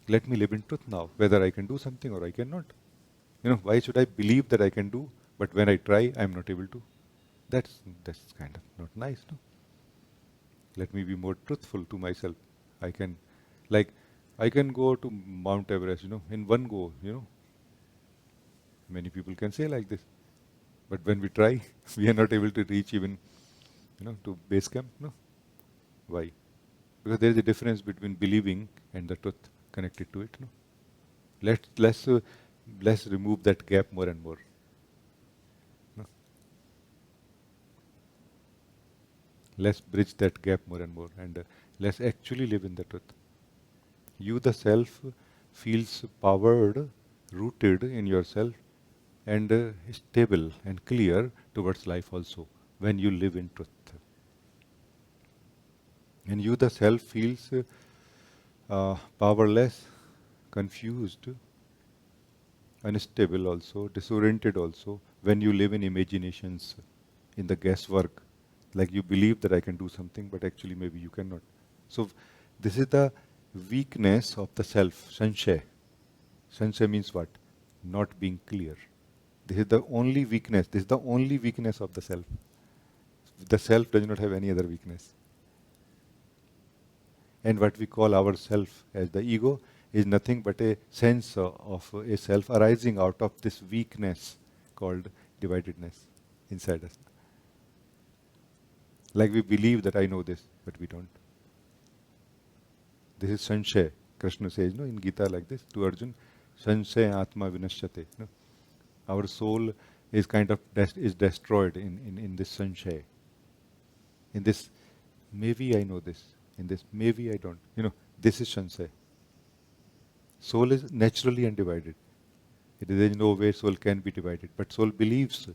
Let me live in truth now, whether I can do something or I cannot. Why should I believe that I can do, but when I try, I'm not able to? That's kind of not nice, no? Let me be more truthful to myself. I can, like, I can go to Mount Everest, in one go, Many people can say like this. But when we try, we are not able to reach even, to base camp, no? Why? Because there is a difference between believing and the truth connected to it, no? Let's remove that gap more and more. No? Let's bridge that gap more and more, and let's actually live in the truth. You, the self, feels powered, rooted in yourself, and stable and clear towards life also when you live in truth. And you, the self, feels powerless, confused, unstable also, disoriented also when you live in imaginations, in the guesswork, like you believe that I can do something, but actually maybe you cannot. So this is the weakness of the self, sanshay. Sanshay means what? Not being clear. This is the only weakness. This is the only weakness of the self. The self does not have any other weakness. And what we call ourself as the ego is nothing but a sense of a self arising out of this weakness called dividedness inside us. Like we believe that I know this, but we don't. This is sanshay. Krishna says, in Gita like this to Arjun, sanshay atma vinashyate. Our soul is kind of is destroyed in this sanshay. In this, maybe I know this. In this, maybe I don't. This is sanshay. Soul is naturally undivided. There is no way soul can be divided. But soul believes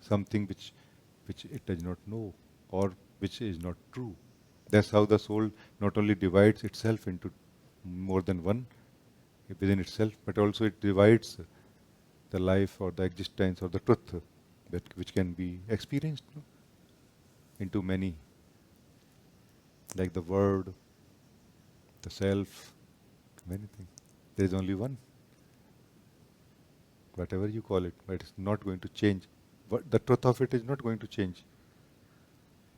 something which it does not know or which is not true. That's how the soul not only divides itself into more than one within itself, but also it divides the life or the existence or the truth which can be experienced into many, like the word, the self, many things. There is only one. Whatever you call it, but it's not going to change. The truth of it is not going to change.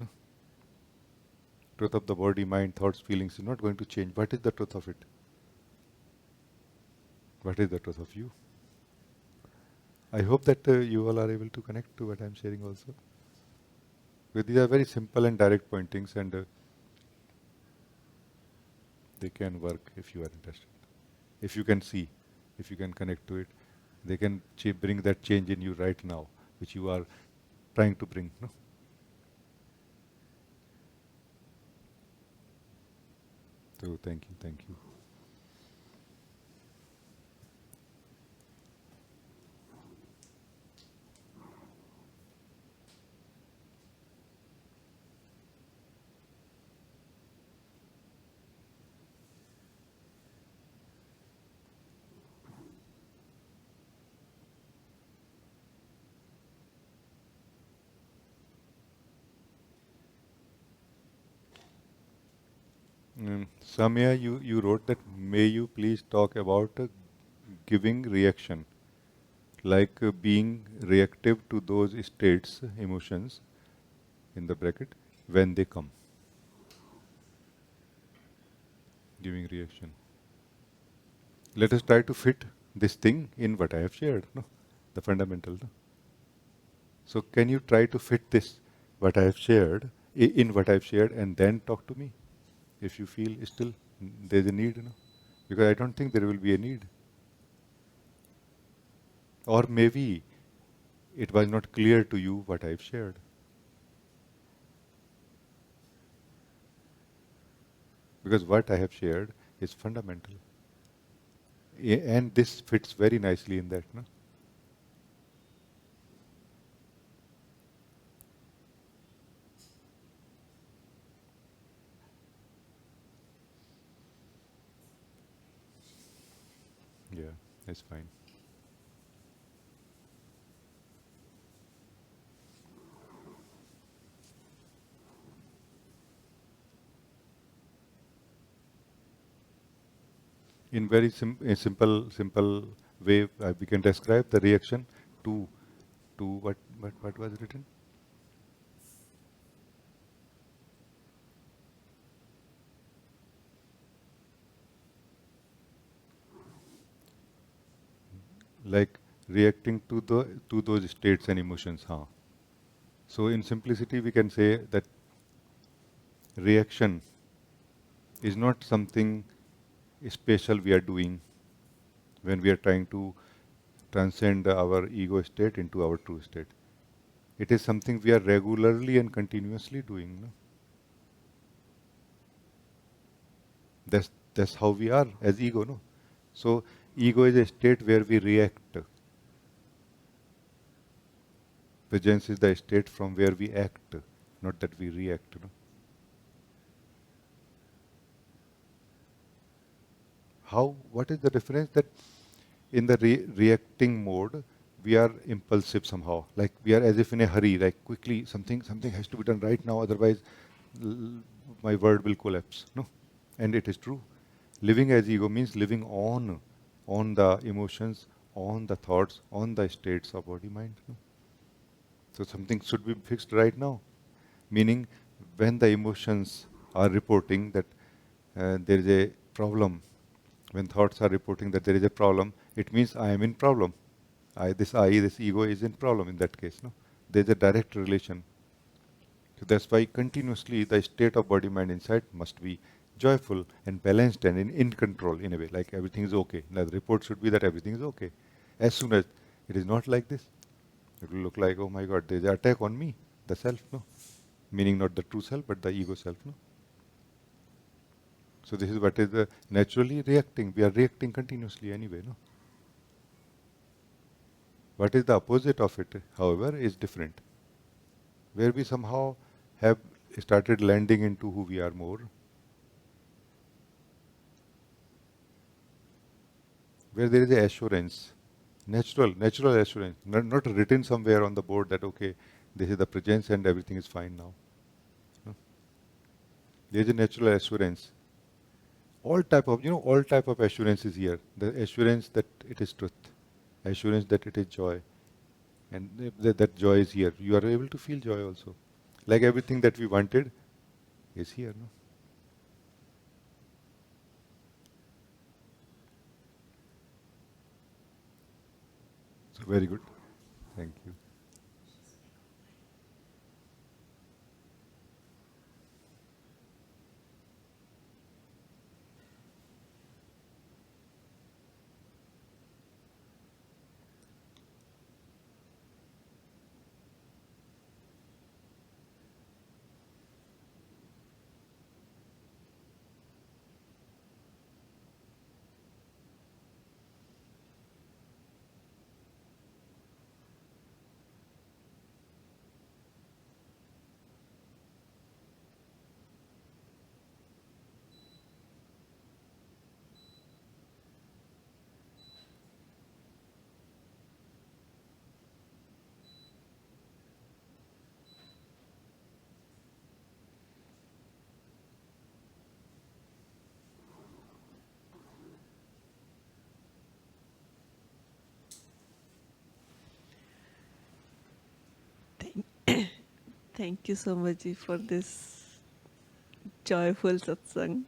No? Truth of the body, mind, thoughts, feelings is not going to change. What is the truth of it? What is the truth of you? I hope that you all are able to connect to what I am sharing also. Because these are very simple and direct pointings, and they can work if you are interested. If you can see, if you can connect to it, they can bring that change in you right now, which you are trying to bring. No? So thank you, thank you. Samya, you wrote that may you please talk about giving reaction. like being reactive to those states, emotions, in the bracket, when they come, giving reaction. Let us try to fit this thing in what I have shared, no? The fundamental. No? So can you try to fit this, what I have shared, in what I have shared, and then talk to me, if you feel still there's a need, no? Because I don't think there will be a need. Or maybe it was not clear to you what I have shared. Because what I have shared is fundamental. And this fits very nicely in that, no? Yeah, that's fine. In very simple way, we can describe the reaction to what was written. Like reacting to those states and emotions. Huh? So in simplicity, we can say that reaction is not something special we are doing when we are trying to transcend our ego state into our true state. It is something we are regularly and continuously doing. No? That's how we are as ego. No, so ego is a state where we react. Presence is the state from where we act, not that we react. No? How? What is the difference? That in the reacting mode, we are impulsive somehow. Like we are as if in a hurry. Like quickly, something has to be done right now. Otherwise, my world will collapse. No, and it is true. Living as ego means living on the emotions, on the thoughts, on the states of body mind. No? So something should be fixed right now. Meaning, when the emotions are reporting that there is a problem, when thoughts are reporting that there is a problem, it means I am in problem. This ego is in problem in that case. No, there is a direct relation. So that's why continuously the state of body mind inside must be joyful and balanced and in control in a way, like everything is okay. Now the report should be that everything is okay. As soon as it is not like this, it will look like, oh my God, there is an attack on me, the self, no? Meaning not the true self, but the ego self, no? So this is what is the naturally reacting. We are reacting continuously anyway, no? What is the opposite of it, however, is different. Where we somehow have started landing into who we are more, where there is a assurance, natural assurance, not written somewhere on the board that okay, this is the presence and everything is fine now. No? There is a natural assurance. All type of assurance is here. The assurance that it is truth, assurance that it is joy, and that joy is here. You are able to feel joy also, like everything that we wanted is here. No? So very good. Thank you. Thank you so much for this joyful satsang.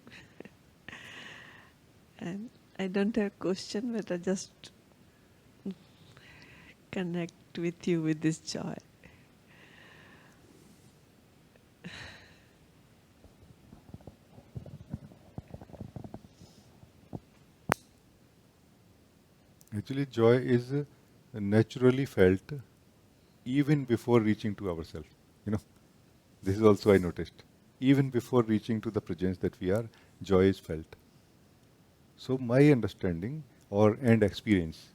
And I don't have question, but I just connect with you with this joy. Actually, joy is naturally felt even before reaching to ourselves. You know, this is also I noticed. Even before reaching to the presence that we are, joy is felt. So my understanding or and experience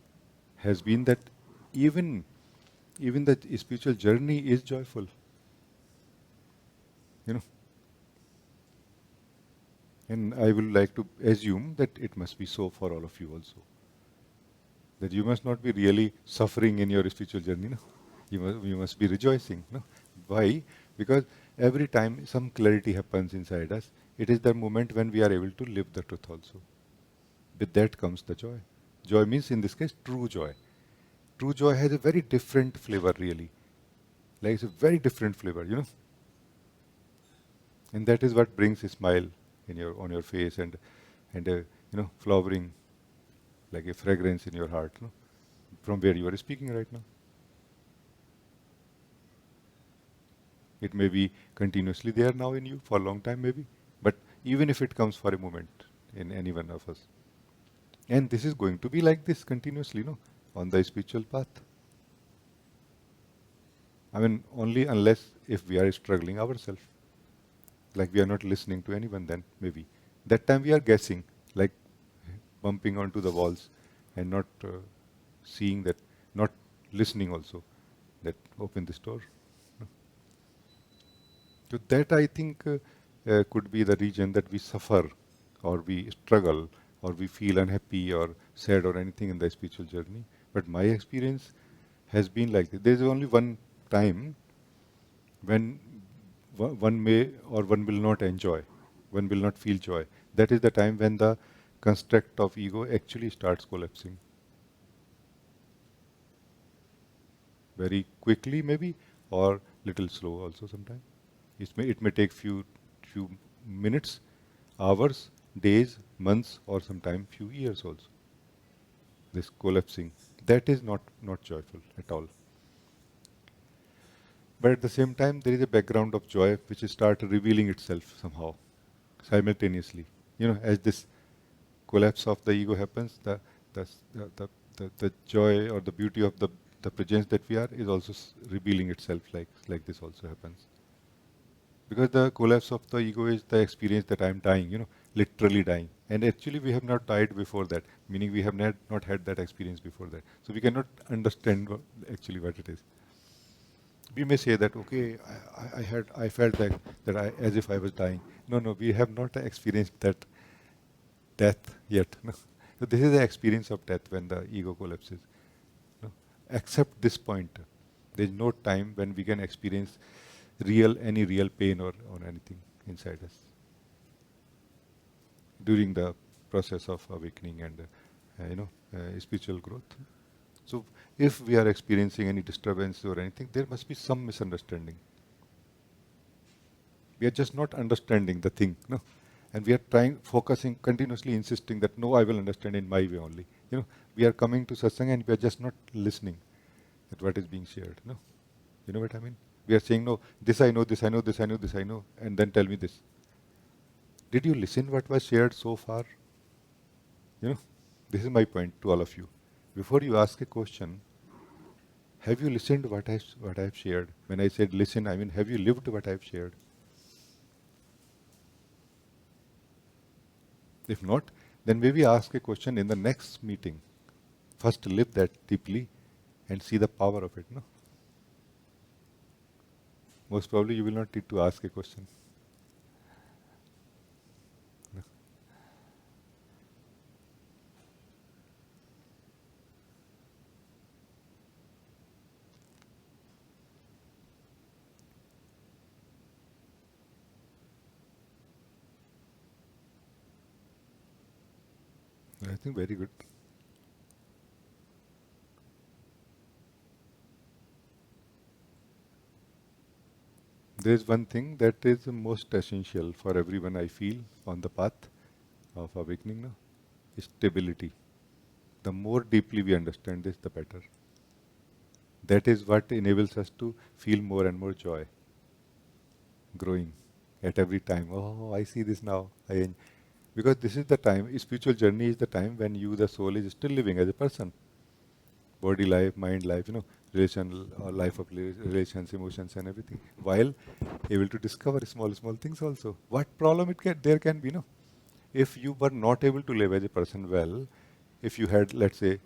has been that even even the spiritual journey is joyful. You know, and I will like to assume that it must be so for all of you also. That you must not be really suffering in your spiritual journey. No? You must be rejoicing. No? Why? Because every time some clarity happens inside us, it is the moment when we are able to live the truth also. With that comes the joy. Joy means, in this case, true joy. True joy has a very different flavor, really. Like it's a very different flavor, you know. And that is what brings a smile in your on your face and a flowering like a fragrance in your heart, no? From where you are speaking right now. It may be continuously there now in you for a long time, maybe. But even if it comes for a moment in any one of us, and this is going to be like this continuously, no, on the spiritual path. I mean, only unless if we are struggling ourselves, like we are not listening to anyone, then maybe that time we are guessing, like bumping onto the walls, and not seeing that, not listening also, that open this door. So that I think could be the region that we suffer, or we struggle, or we feel unhappy or sad or anything in the spiritual journey. But my experience has been like this. There is only one time when one may or one will not enjoy, one will not feel joy. That is the time when the construct of ego actually starts collapsing. Very quickly maybe, or little slow also sometimes. It may take few minutes, hours, days, months, or sometime few years also. This collapsing, that is not joyful at all. But at the same time, there is a background of joy which start revealing itself somehow, simultaneously. As this collapse of the ego happens, the the joy or the beauty of the presence that we are is also revealing itself like this also happens. Because the collapse of the ego is the experience that I am dying, literally dying. And actually we have not died before that, meaning we have not had that experience before that. So we cannot understand actually what it is. We may say that, okay, I felt that I, as if I was dying. No, no, we have not experienced that death yet. No. So this is the experience of death when the ego collapses. No. Except this point, there is no time when we can experience any real pain or anything inside us during the process of awakening and spiritual growth. So if we are experiencing any disturbance or anything, there must be some misunderstanding. We are just not understanding the thing, no? And we are focusing, continuously insisting that no, I will understand in my way only. We are coming to satsang and we are just not listening at what is being shared, no? You know what I mean? We are saying, no, this I know, this I know, this I know, this I know, and then tell me this. Did you listen what was shared so far? This is my point to all of you. Before you ask a question, have you listened what I have shared? When I said listen, I mean, have you lived what I have shared? If not, then maybe ask a question in the next meeting. First live that deeply and see the power of it, no? Most probably you will not need to ask a question. No. I think very good. There is one thing that is most essential for everyone, I feel, on the path of awakening now, is stability. The more deeply we understand this, the better. That is what enables us to feel more and more joy, growing at every time. Oh, I see this now. Because this is the time, spiritual journey is the time when you, the soul, is still living as a person. Body life, mind life, life of relations, emotions, and everything. While able to discover small things also. What problem there can be, no? If you were not able to live as a person well, if you had, let's say,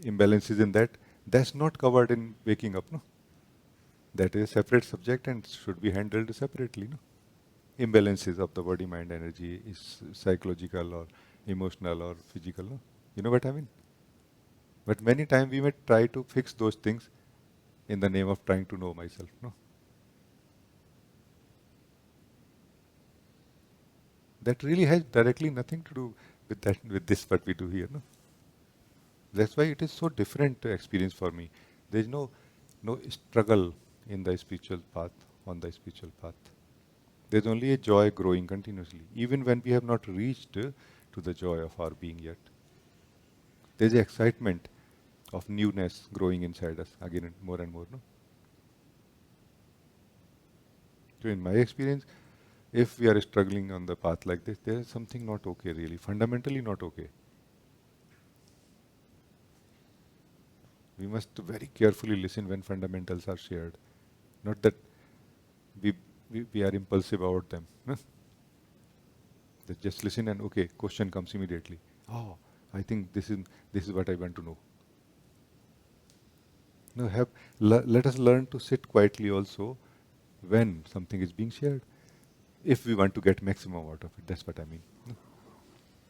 imbalances in that, that's not covered in waking up, no? That is a separate subject and should be handled separately, no? Imbalances of the body, mind, energy is psychological or emotional or physical, no? You know what I mean? But many times we may try to fix those things in the name of trying to know myself, no? That really has directly nothing to do with that, with this what we do here, no? That's why it is so different experience for me. There is no struggle in the spiritual path, on the spiritual path. There's only a joy growing continuously, even when we have not reached to the joy of our being yet. There's the excitement of newness growing inside us again and more, no? So in my experience, if we are struggling on the path like this, there is something not okay really, fundamentally not okay. We must very carefully listen when fundamentals are shared. Not that we, we are impulsive about them. No? That just listen and okay, question comes immediately. Oh, I think this is what I want to know. No, let us learn to sit quietly also when something is being shared. If we want to get maximum out of it, that's what I mean. No?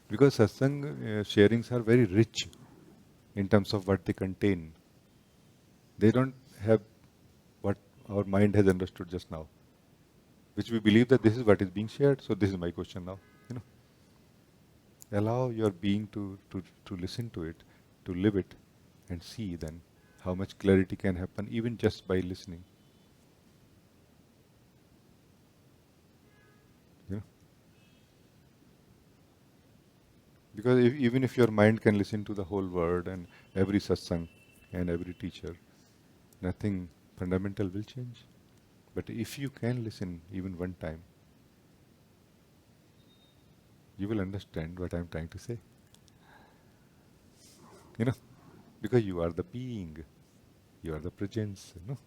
Because satsang sharings are very rich in terms of what they contain. They don't have what our mind has understood just now, which we believe that this is what is being shared. So this is my question now. You know, allow your being to listen to it, to live it, and see then how much clarity can happen even just by listening. You know, because even if your mind can listen to the whole word and every satsang and every teacher, nothing fundamental will change. But if you can listen even one time, you will understand what I am trying to say. You know, because you are the being, you are the presence. You know,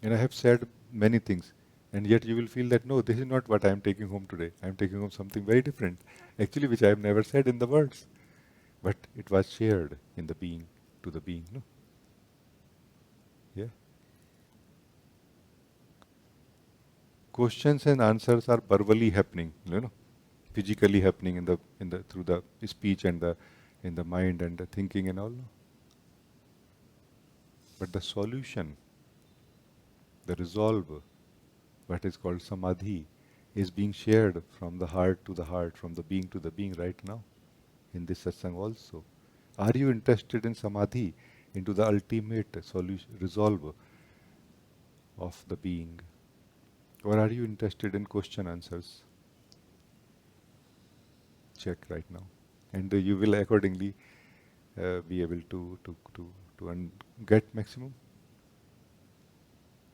and I have said many things, and yet you will feel that no, this is not what I am taking home today. I am taking home something very different, actually, which I have never said in the words, but it was shared in the being to the being. No, yeah. Questions and answers are verbally happening. Physically happening in the through the speech and the in the mind and the thinking and all. No? But the solution, the resolve, what is called samadhi, is being shared from the heart to the heart, from the being to the being right now, in this satsang also. Are you interested in samadhi, into the ultimate solution, resolve of the being? Or are you interested in question answers? Check right now. And you will accordingly be able to get maximum.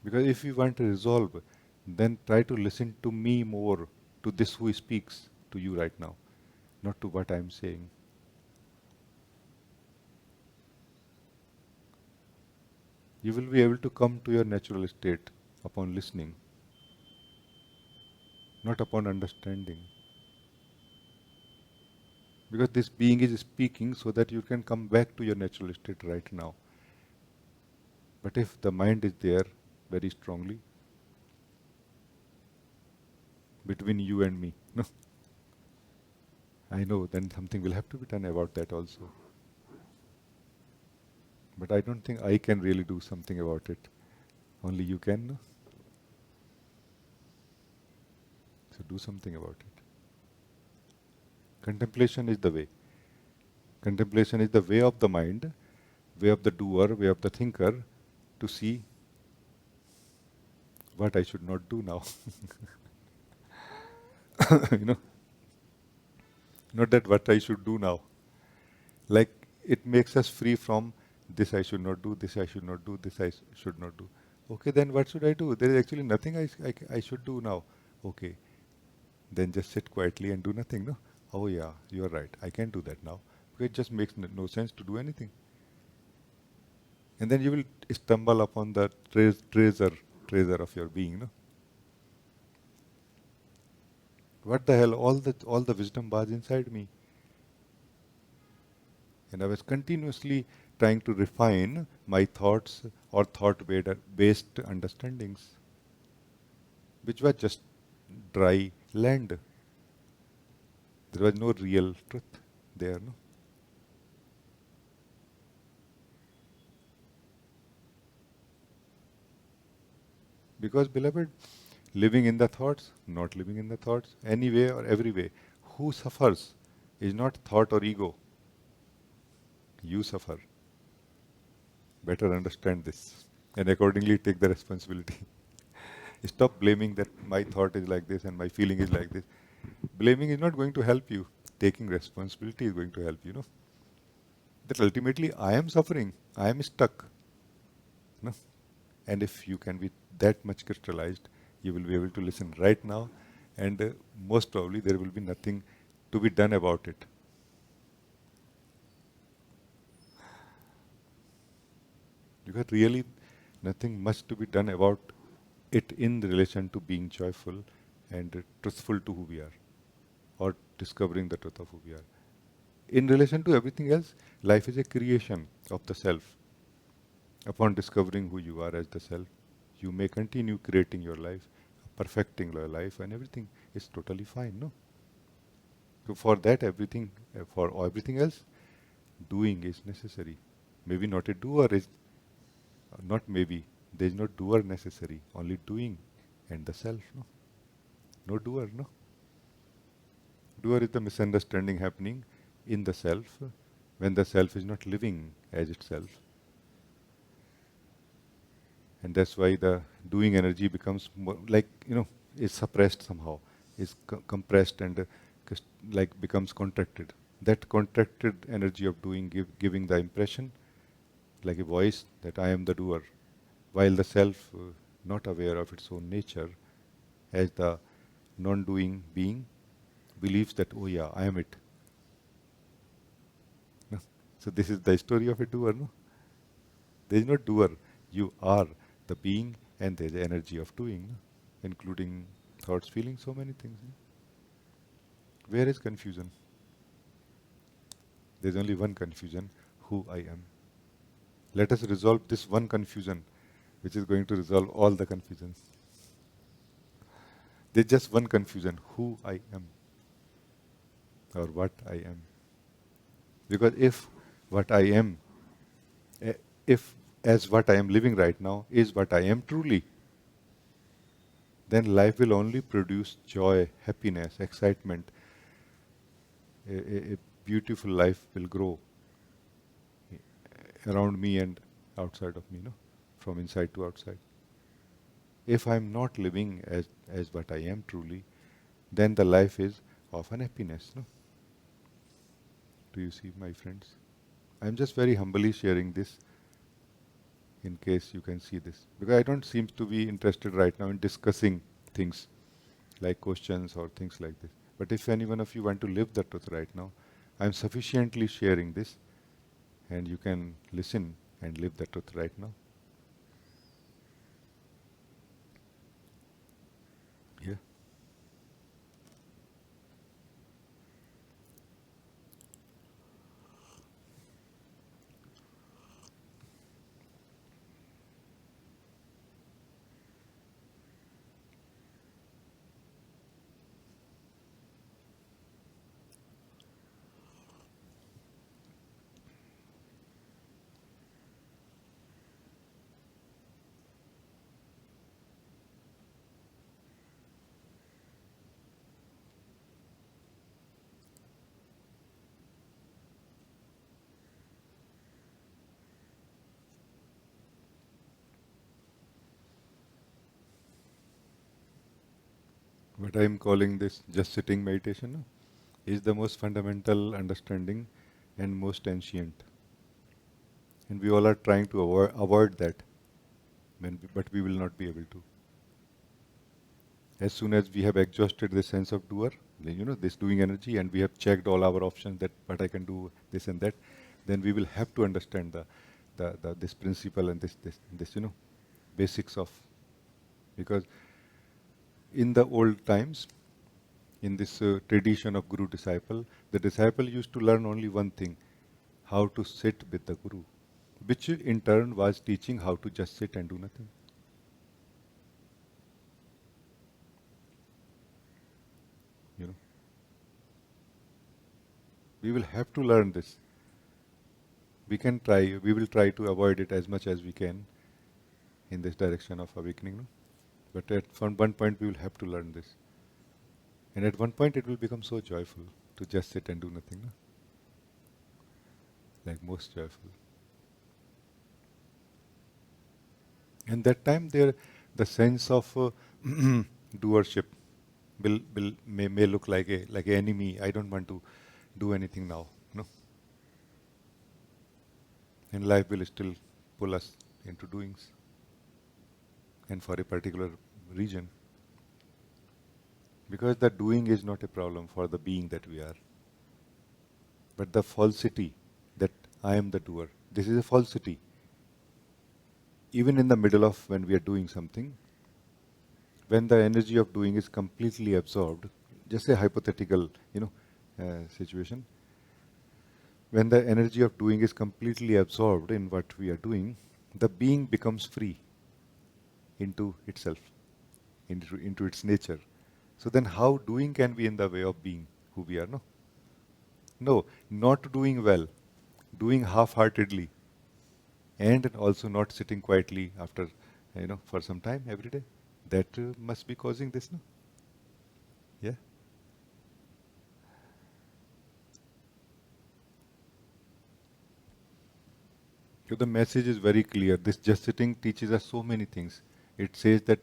Because if you want to resolve, then try to listen to me more, to this who speaks to you right now, not to what I am saying. You will be able to come to your natural state upon listening, not upon understanding. Because this being is speaking so that you can come back to your natural state right now. But if the mind is there very strongly between you and me, no, I know then something will have to be done about that also. But I don't think I can really do something about it. Only you can, no? So do something about it. Contemplation is the way. Contemplation is the way of the mind way of the doer, way of the thinker, to see what I should not do now. you know, not that what I should do now. Like it makes us free from this I should not do, this I should not do, this I should not do. Okay, then what should I do? There is actually nothing I should do now. Okay, then just sit quietly and do nothing. No, oh yeah, you are right. I can't do that now. Because it just makes no sense to do anything. And then you will stumble upon the treasure of your being. No, what the hell? All the wisdom was inside me, and I was continuously trying to refine my thoughts or thought-based understandings, which were just dry land. There was no real truth there. No? Because, beloved, living in the thoughts, not living in the thoughts, any way or every way, who suffers is not thought or ego. You suffer. Better understand this and accordingly take the responsibility. Stop blaming that my thought is like this and my feeling is like this. Blaming is not going to help you. Taking responsibility is going to help you. That ultimately I am suffering. I am stuck. No? And if you can be that much crystallized, you will be able to listen right now, and most probably there will be nothing to be done about it. Because really nothing much to be done about it in relation to being joyful and truthful to who we are, or discovering the truth of who we are. In relation to everything else, life is a creation of the self. Upon discovering who you are as the self, you may continue creating your life, perfecting your life, and everything is totally fine, no? So for that, for everything else, doing is necessary. Maybe not a doer is, not maybe, there is no doer necessary, only doing and the self, no? No doer, no? Doer is the misunderstanding happening in the self when the self is not living as itself. And that's why the doing energy becomes more like, is suppressed somehow, is compressed and like becomes contracted. That contracted energy of doing giving the impression, like a voice, that I am the doer, while the self, not aware of its own nature, as the non-doing being, believes that, oh yeah, I am it. No? So this is the story of a doer, no? There is no doer. You are the being, and there is the energy of doing, no? Including thoughts, feelings, so many things. No? Where is confusion? There is only one confusion, who I am. Let us resolve this one confusion, which is going to resolve all the confusions. There is just one confusion, who I am, or what I am. Because if what I am, if as what I am living right now is what I am truly, then life will only produce joy, happiness, excitement. A beautiful life will grow around me and outside of me, no? From inside to outside. If I'm not living as what I am truly, then the life is of unhappiness, no? Do you see, my friends? I'm just very humbly sharing this in case you can see this. Because I don't seem to be interested right now in discussing things like questions or things like this. But if any one of you want to live the truth right now, I'm sufficiently sharing this, and you can listen and live the truth right now. Yeah. what I am calling this just sitting meditation, no, is the most fundamental understanding and most ancient. And we all are trying to avoid that, but we will not be able to. As soon as we have exhausted the sense of doer, this doing energy, and we have checked all our options that what I can do, this and that, then we will have to understand this principle and this basics of, because in the old times, in this tradition of guru disciple, the disciple used to learn only one thing: how to sit with the guru, which in turn was teaching how to just sit and do nothing. You know, we will have to learn this. We will try to avoid it as much as we can in this direction of awakening. No? But from one point we will have to learn this. And at one point it will become so joyful to just sit and do nothing. No? Like most joyful. And that time the sense of doership may look like a enemy. I don't want to do anything now. No? And life will still pull us into doings, and for a particular region. Because the doing is not a problem for the being that we are. But the falsity that I am the doer, this is a falsity. Even in the middle of when we are doing something, when the energy of doing is completely absorbed, just a hypothetical, situation, when the energy of doing is completely absorbed in what we are doing, the being becomes free into itself, into its nature. So then how doing can be in the way of being who we are? No. No, not doing well, doing half-heartedly, and also not sitting quietly after, for some time every day. That must be causing this, no? Yeah. So the message is very clear. This just sitting teaches us so many things. It says that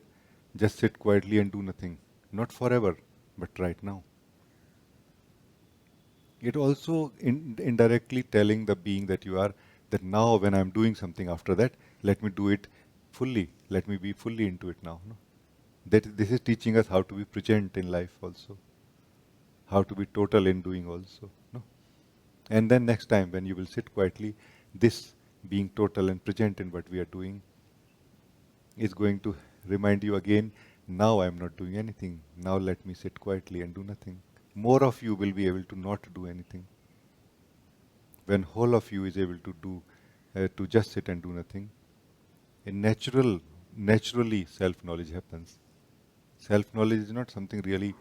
just sit quietly and do nothing. Not forever, but right now. It also indirectly telling the being that you are that now when I'm doing something after that, let me do it fully. Let me be fully into it now. No? That this is teaching us how to be present in life also. How to be total in doing also. No? And then next time when you will sit quietly, this being total and present in what we are doing is going to remind you again, now I am not doing anything. Now let me sit quietly and do nothing. More of you will be able to not do anything. When whole of you is able to do, to just sit and do nothing, naturally self-knowledge happens. Self-knowledge is not something really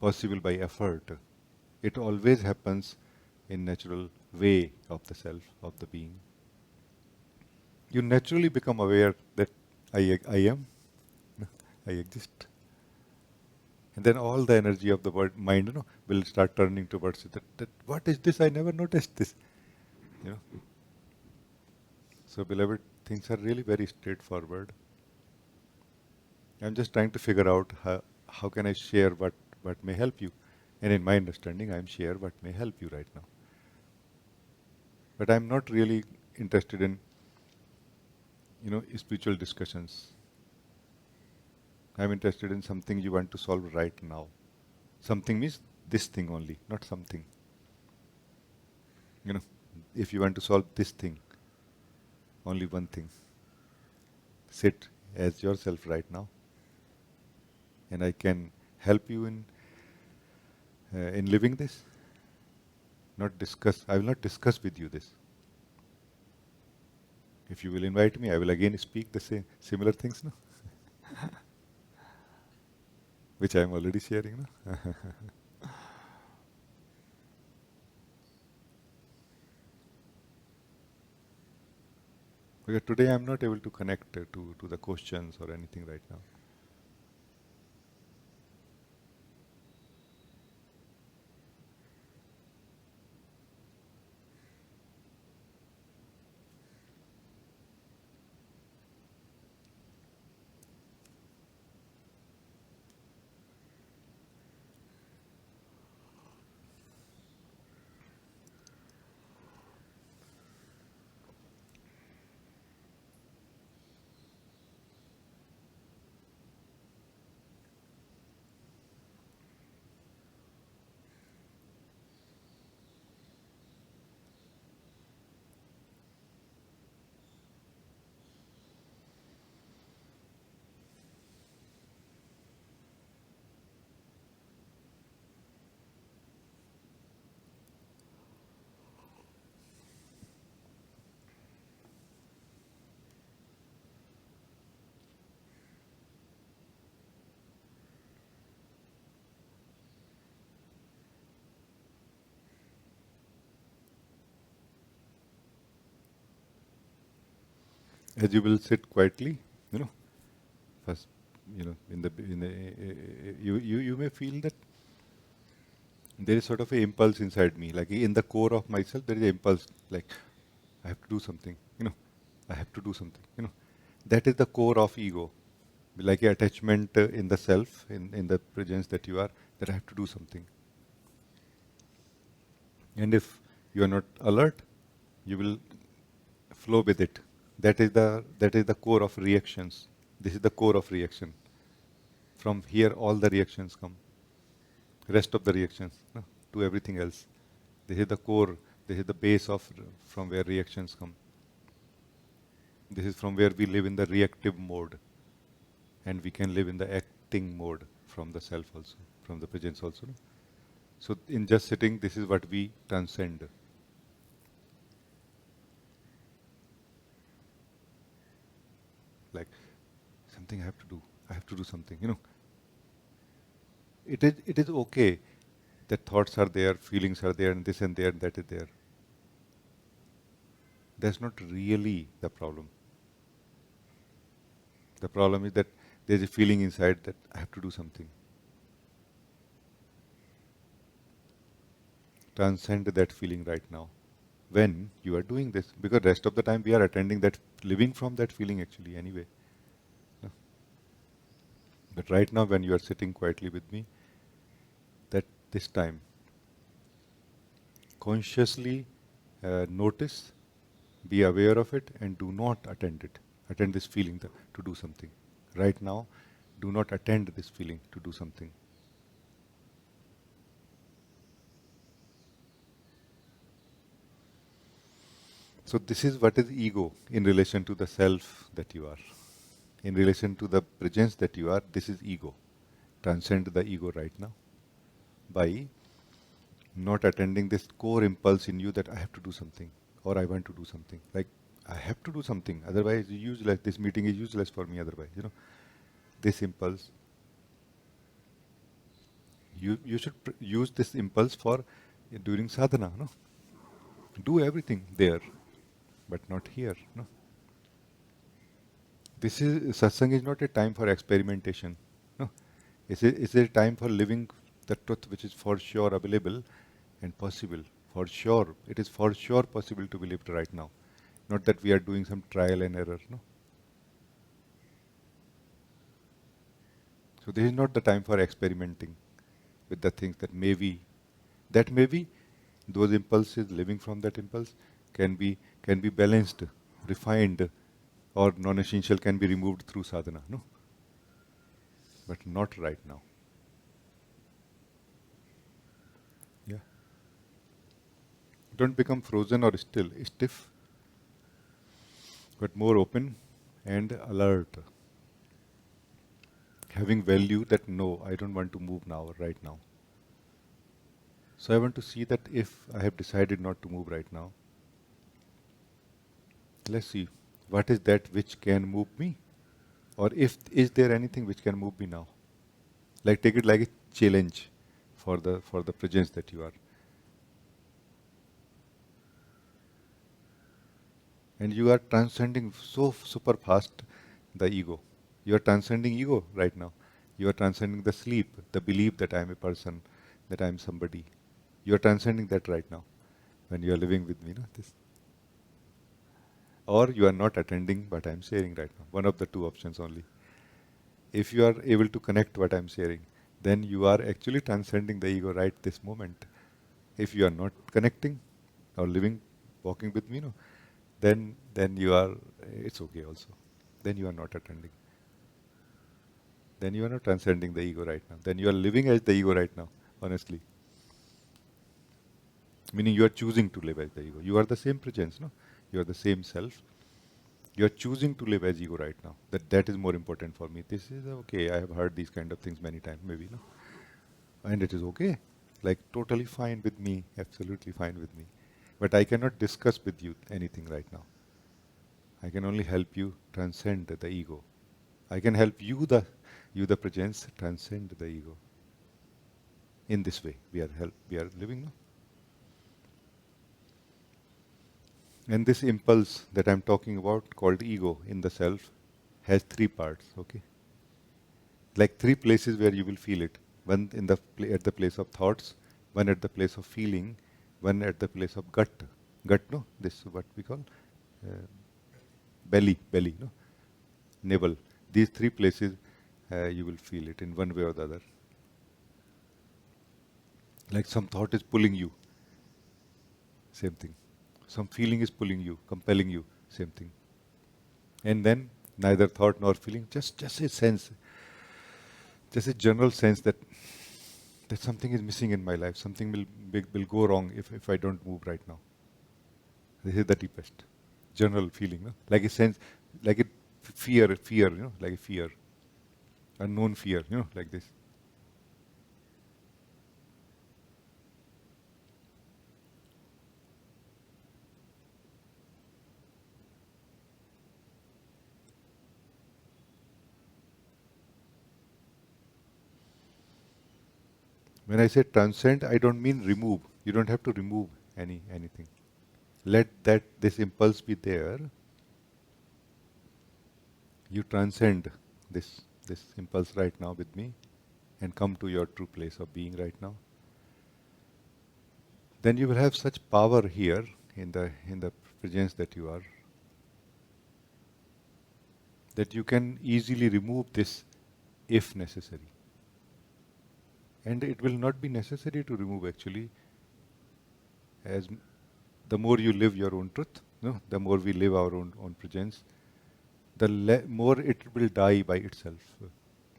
possible by effort. It always happens in natural way of the self, of the being. You naturally become aware that I am, I exist. And then all the energy of the mind, will start turning towards it. That what is this? I never noticed this. You know. So, beloved, things are really very straightforward. I'm just trying to figure out how can I share what may help you. And in my understanding, I'm share what may help you right now. But I'm not really interested in, spiritual discussions. I'm interested in something you want to solve right now. Something means this thing only, not something. If you want to solve this thing, only one thing. Sit as yourself right now, and I can help you in living this. Not discuss. I will not discuss with you this. If you will invite me, I will again speak the same similar things, no? Which I am already sharing, no? Because today I am not able to connect to the questions or anything right now. as you will sit quietly, first, you may feel that there is sort of a impulse inside me, like in the core of myself, there is an impulse, like I have to do something, I have to do something, That is the core of ego, like a attachment in the self, in the presence that you are, that I have to do something. And if you are not alert, you will flow with it. That is the core of reactions. This is the core of reaction. From here, all the reactions come. Rest of the reactions, to everything else. This is the core. This is the base of from where reactions come. This is from where we live in the reactive mode, and we can live in the acting mode from the self also, from the presence also. No? So in just sitting, this is what we transcend. Like something I have to do. I have to do something. It is okay that thoughts are there, feelings are there, and this and there, and that is there. That's not really the problem. The problem is that there's a feeling inside that I have to do something. Transcend that feeling right now. When you are doing this, because rest of the time we are attending that, living from that feeling actually anyway. No? But right now when you are sitting quietly with me, that this time, consciously notice, be aware of it, and do not attend it. Attend this feeling to do something. Right now, do not attend this feeling to do something. So this is what is ego in relation to the self that you are. In relation to the presence that you are, this is ego. Transcend the ego right now by not attending this core impulse in you that I have to do something or I want to do something. Like I have to do something, otherwise it's useless. This meeting is useless for me otherwise. This impulse. You should use this impulse for during sadhana. No, do everything there, but not here. No. This is satsang is not a time for experimentation. No, it's a time for living the truth which is for sure available and possible. For sure, it is for sure possible to be lived right now. Not that we are doing some trial and error. No. So this is not the time for experimenting with the things that maybe those impulses, living from that impulse, can be balanced, refined, or non-essential can be removed through sadhana. No, but not right now. Yeah. Don't become frozen or stiff, but more open and alert. Having value that no, I don't want to move now, right now. So I want to see that if I have decided not to move right now, let's see, what is that which can move me? Or is there anything which can move me now? Like take it like a challenge for the presence that you are. And you are transcending so super fast the ego. You are transcending ego right now. You are transcending the sleep, the belief that I am a person, that I am somebody. You are transcending that right now when you are living with me. No? This. Or you are not attending what I am sharing right now. One of the two options only. If you are able to connect what I am sharing, then you are actually transcending the ego right this moment. If you are not connecting or living, walking with me, no, then you are, it's okay also. Then you are not attending. Then you are not transcending the ego right now. Then you are living as the ego right now, honestly. Meaning you are choosing to live as the ego. You are the same presence, no? You are the same self. You are choosing to live as ego right now. That is more important for me. This is okay. I have heard these kind of things many times, maybe, no? And it is okay. Like totally fine with me, absolutely fine with me. But I cannot discuss with you anything right now. I can only help you transcend the ego. I can help you the presence transcend the ego. In this way, we are living now. And this impulse that I'm talking about, called ego in the self, has three parts, okay? Like three places where you will feel it. One in the at the place of thoughts, one at the place of feeling, one at the place of gut. Gut, no? This is what we call uh, belly, no? Navel. These three places you will feel it in one way or the other. Like some thought is pulling you, same thing. Some feeling is pulling you, compelling you, same thing. And then neither thought nor feeling, just a sense, just a general sense that something is missing in my life, something will go wrong if I don't move right now. This is the deepest general feeling, no? Like a sense, like a fear, like a fear, unknown fear, like this. When I say transcend, I don't mean remove. You don't have to remove anything. Let this impulse be there. You transcend this impulse right now with me and come to your true place of being right now. Then you will have such power here in the presence that you are, that you can easily remove this if necessary. And it will not be necessary to remove actually, as the more you live your own truth, no, the more we live our own presence, the more it will die by itself.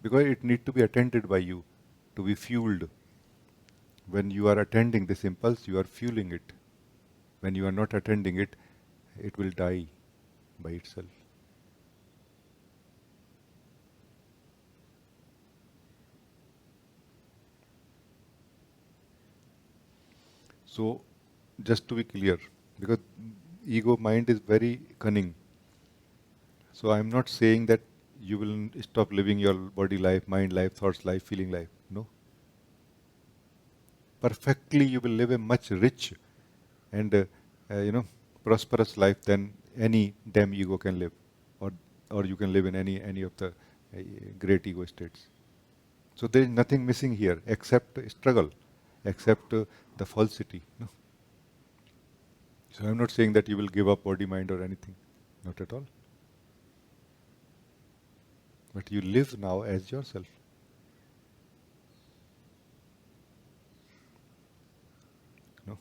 Because it needs to be attended by you, to be fueled. When you are attending this impulse, you are fueling it. When you are not attending it, it will die by itself. So, just to be clear, because ego mind is very cunning. So I'm not saying that you will stop living your body life, mind life, thoughts life, feeling life. No. Perfectly you will live a much rich and prosperous life than any damn ego can live, or you can live in any of the great ego states. So there is nothing missing here except struggle, except the falsity. No. So I'm not saying that you will give up body, mind, or anything, not at all. But you live now as yourself. No.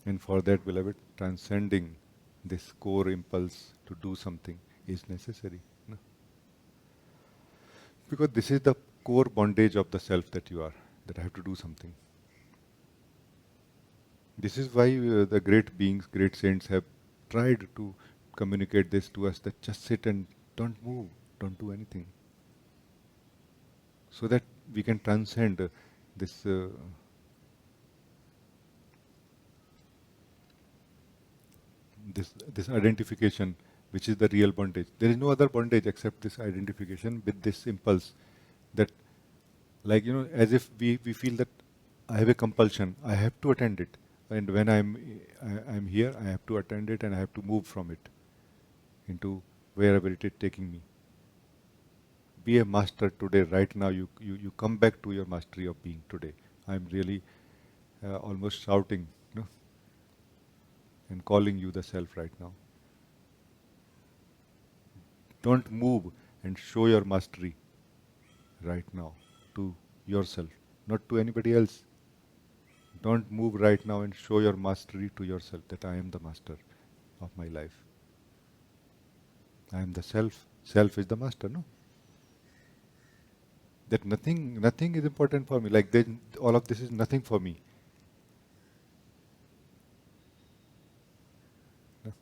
And for that, beloved, transcending this core impulse to do something is necessary. No? Because this is the core bondage of the self that you are, that I have to do something. This is why the great beings, great saints have tried to communicate this to us, that just sit and don't move, don't do anything. So that we can transcend this this identification, which is the real bondage. There is no other bondage except this identification with this impulse, that, like, as if we feel that I have a compulsion, I have to attend it, and when I'm here, I have to attend it, and I have to move from it into wherever it is taking me. Be a master today, right now. You come back to your mastery of being today. I'm really almost shouting, and calling you the self right now. Don't move and show your mastery right now to yourself, not to anybody else. Don't move right now and show your mastery to yourself, that I am the master of my life. I am the self. Self is the master, no? That nothing is important for me. Like all of this is nothing for me. No?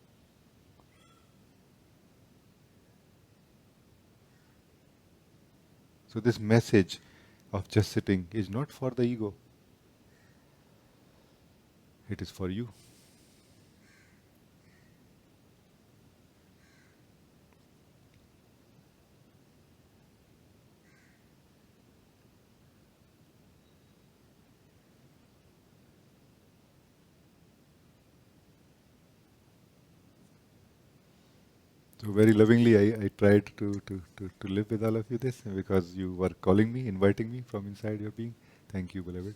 So this message of just sitting is not for the ego. It is for you. So very lovingly, I tried to live with all of you this because you were calling me, inviting me from inside your being. Thank you, beloved.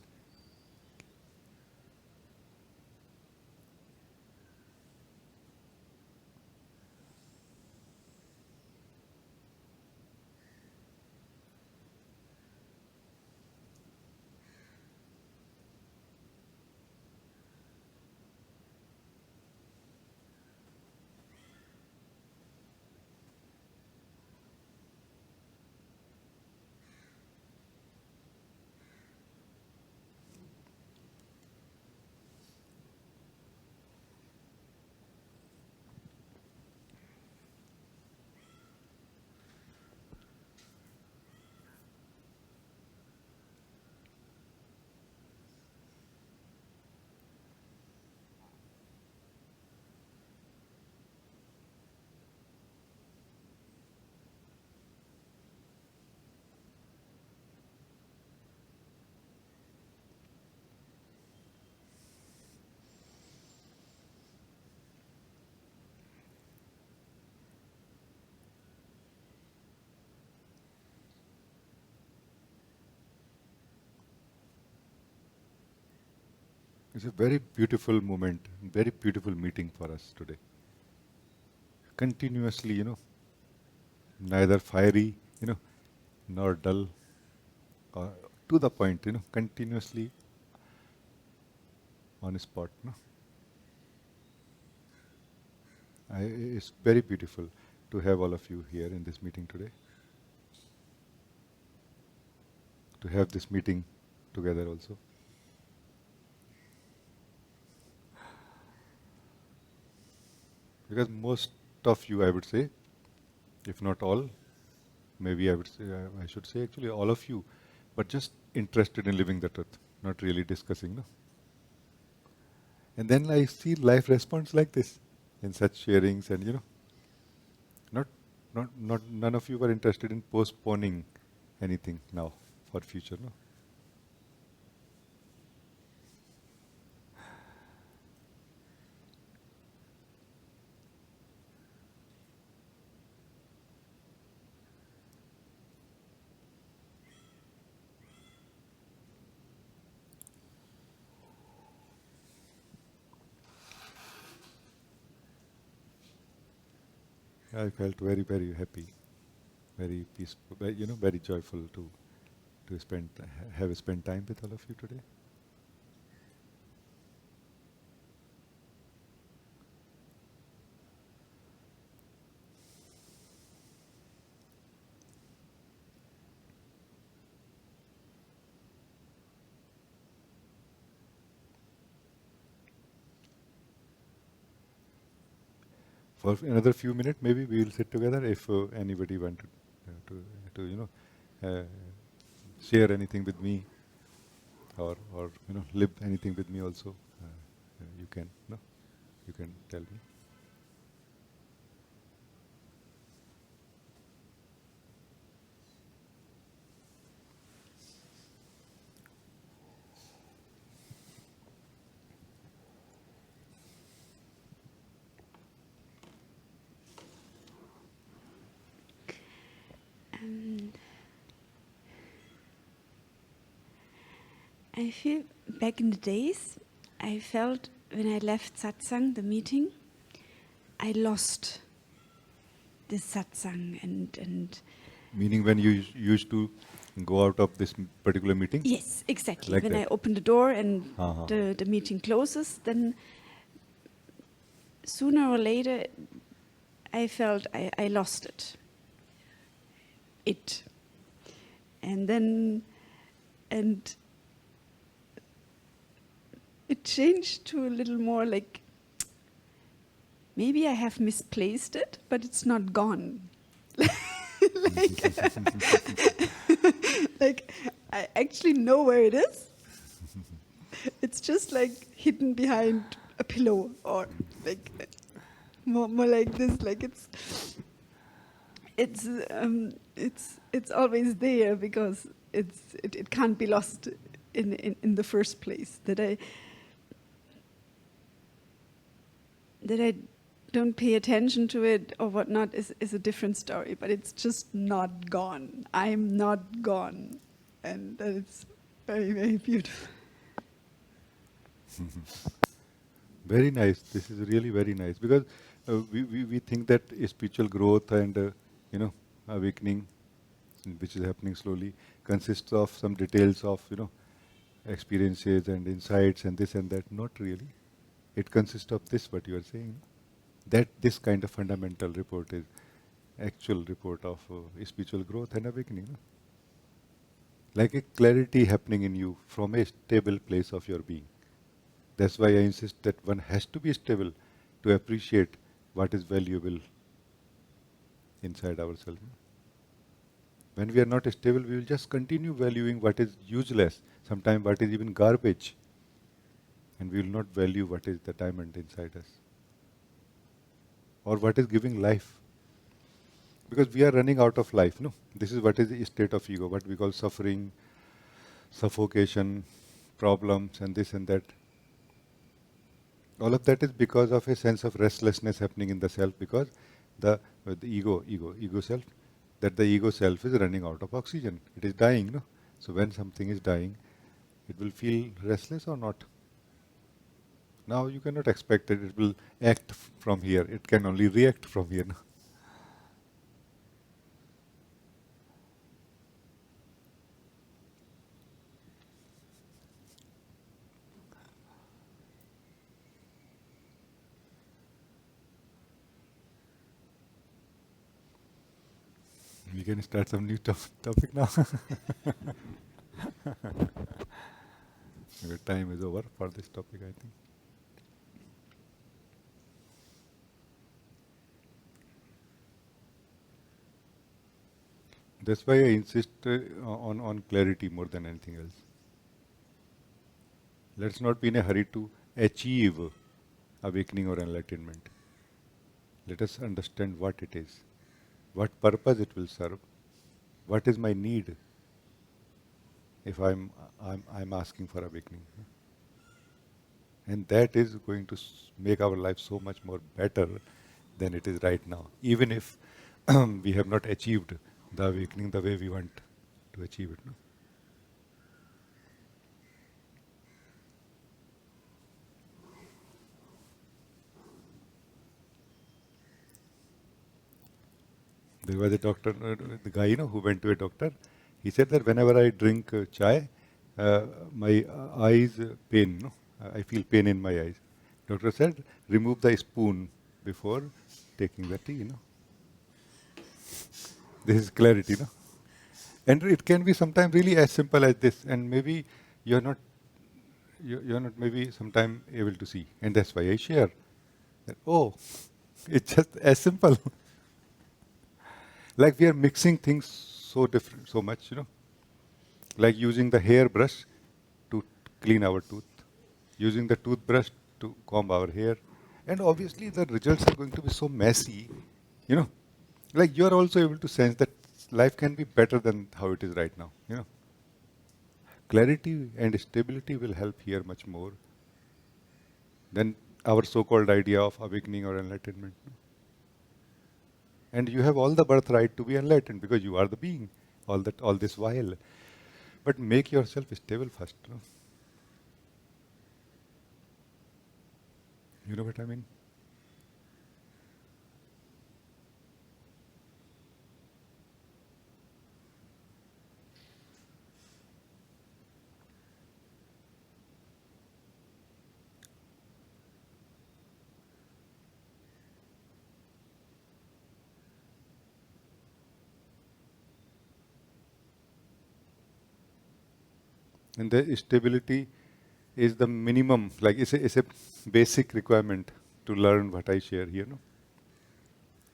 It's a very beautiful moment, very beautiful meeting for us today. Continuously, neither fiery, nor dull, or to the point, continuously on spot. No? It's very beautiful to have all of you here in this meeting today, to have this meeting together also. Because most of you, I would say, if not all, maybe I should say actually all of you, but just interested in living the truth, not really discussing. No? And then I see life responds like this in such sharings, and not, none of you were interested in postponing anything now for future. No, I felt very, very happy, very peaceful, very joyful to have spent time with all of you today. For another few minutes, maybe we will sit together if anybody wanted to share anything with me, or live anything with me also. You can, no, you can tell me. I feel back in the days, I felt when I left Satsang, the meeting, I lost the Satsang and Meaning when you used to go out of this particular meeting? yes, exactly. Like when that. I open the door and Uh-huh. the meeting closes, then sooner or later I felt I lost it. And then it changed to a little more like maybe I have misplaced it, but it's not gone. Like I actually know where it is. It's just like hidden behind a pillow, or like more like this. Like it's always there because it can't be lost in the first place. That I don't pay attention to it or whatnot is a different story, but it's just not gone. I'm not gone. And it's very, very beautiful. Very nice. This is really very nice because we think that spiritual growth and awakening, which is happening slowly, consists of some details of experiences and insights and this and that. Not really. It consists of this what you are saying. That this kind of fundamental report is actual report of spiritual growth and awakening. No? Like a clarity happening in you from a stable place of your being. That's why I insist that one has to be stable to appreciate what is valuable inside ourselves. When we are not stable, we will just continue valuing what is useless, sometimes what is even garbage, and we will not value what is the diamond inside us, or what is giving life. Because we are running out of life, no? This is what is the state of ego, what we call suffering, suffocation, problems, and this and that. All of that is because of a sense of restlessness happening in the self, because the ego self, that the ego self is running out of oxygen. It is dying, no? So when something is dying, it will feel restless or not. Now you cannot expect that it will act from here. It can only react from here. No? We can start some new topic now. Your time is over for this topic, I think. That's why I insist on clarity more than anything else. Let's not be in a hurry to achieve awakening or enlightenment. Let us understand what it is, what purpose it will serve, what is my need if I'm asking for awakening. And that is going to make our life so much more better than it is right now, even if we have not achieved the awakening the way we want to achieve it. No? There was a doctor, the guy who went to a doctor. He said that whenever I drink chai, my eyes pain. No? I feel pain in my eyes. Doctor said, remove the spoon before taking the tea. This is clarity, no? And it can be sometimes really as simple as this, and maybe you're not maybe sometime able to see, and that's why I share. That, oh, it's just as simple. Like we are mixing things so different, so much, Like using the hairbrush to clean our tooth, using the toothbrush to comb our hair, and obviously the results are going to be so messy, Like you are also able to sense that life can be better than how it is right now, Clarity and stability will help here much more than our so-called idea of awakening or enlightenment. And you have all the birthright to be enlightened because you are the being all this while. But make yourself stable first. You know what I mean? And the stability is the minimum, like it's a basic requirement to learn what I share here.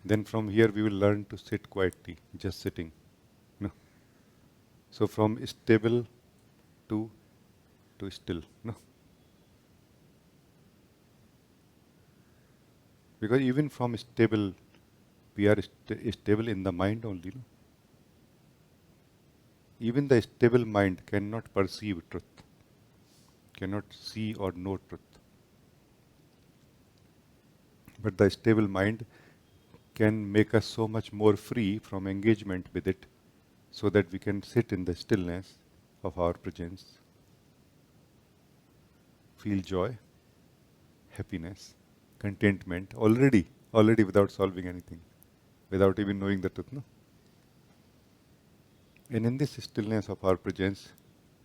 Then from here we will learn to sit quietly, just sitting. So from stable to still. Because even from stable, we are stable in the mind only. Even the stable mind cannot perceive truth, cannot see or know truth. But the stable mind can make us so much more free from engagement with it, so that we can sit in the stillness of our presence, feel joy, happiness, contentment already without solving anything, without even knowing the truth. No? And in this stillness of our presence,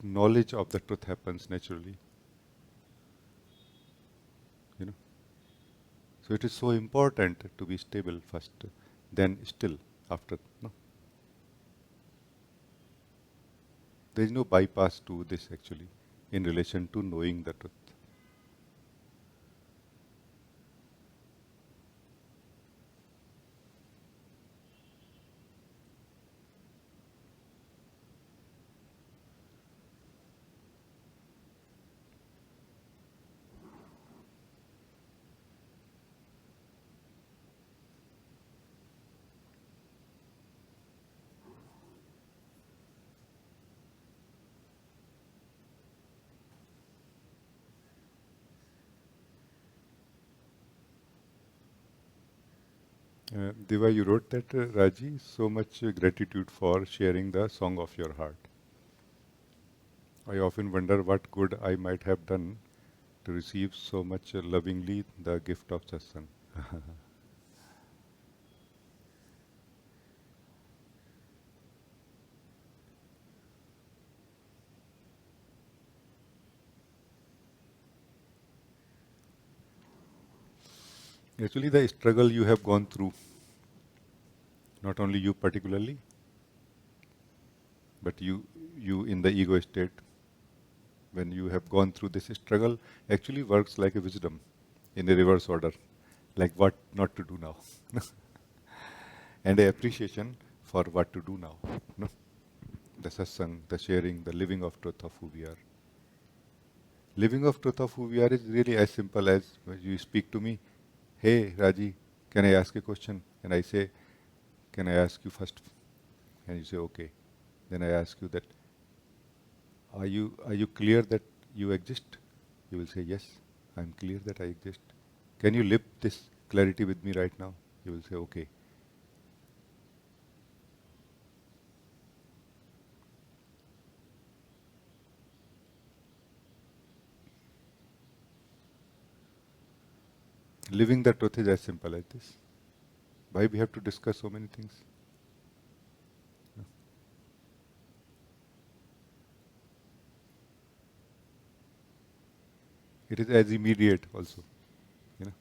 knowledge of the truth happens naturally. You know. So it is so important to be stable first, then still after. No? There is no bypass to this actually in relation to knowing the truth. Deva, you wrote that, Rajee, so much gratitude for sharing the song of your heart. I often wonder what good I might have done to receive so much lovingly the gift of satsang. Actually, the struggle you have gone through, not only you particularly, but you in the ego state, when you have gone through this struggle, actually works like a wisdom in a reverse order, like what not to do now, and a appreciation for what to do now. No? The satsang, the sharing, the living of truth of who we are. Living of truth of who we are is really as simple as when you speak to me, hey Raji, can I ask a question? And I say, can I ask you first? And you say, okay. Then I ask you that, are you clear that you exist? You will say, yes, I'm clear that I exist. Can you live this clarity with me right now? You will say, okay. Living the truth is as simple as this. Why we have to discuss so many things? It is as immediate also. You know.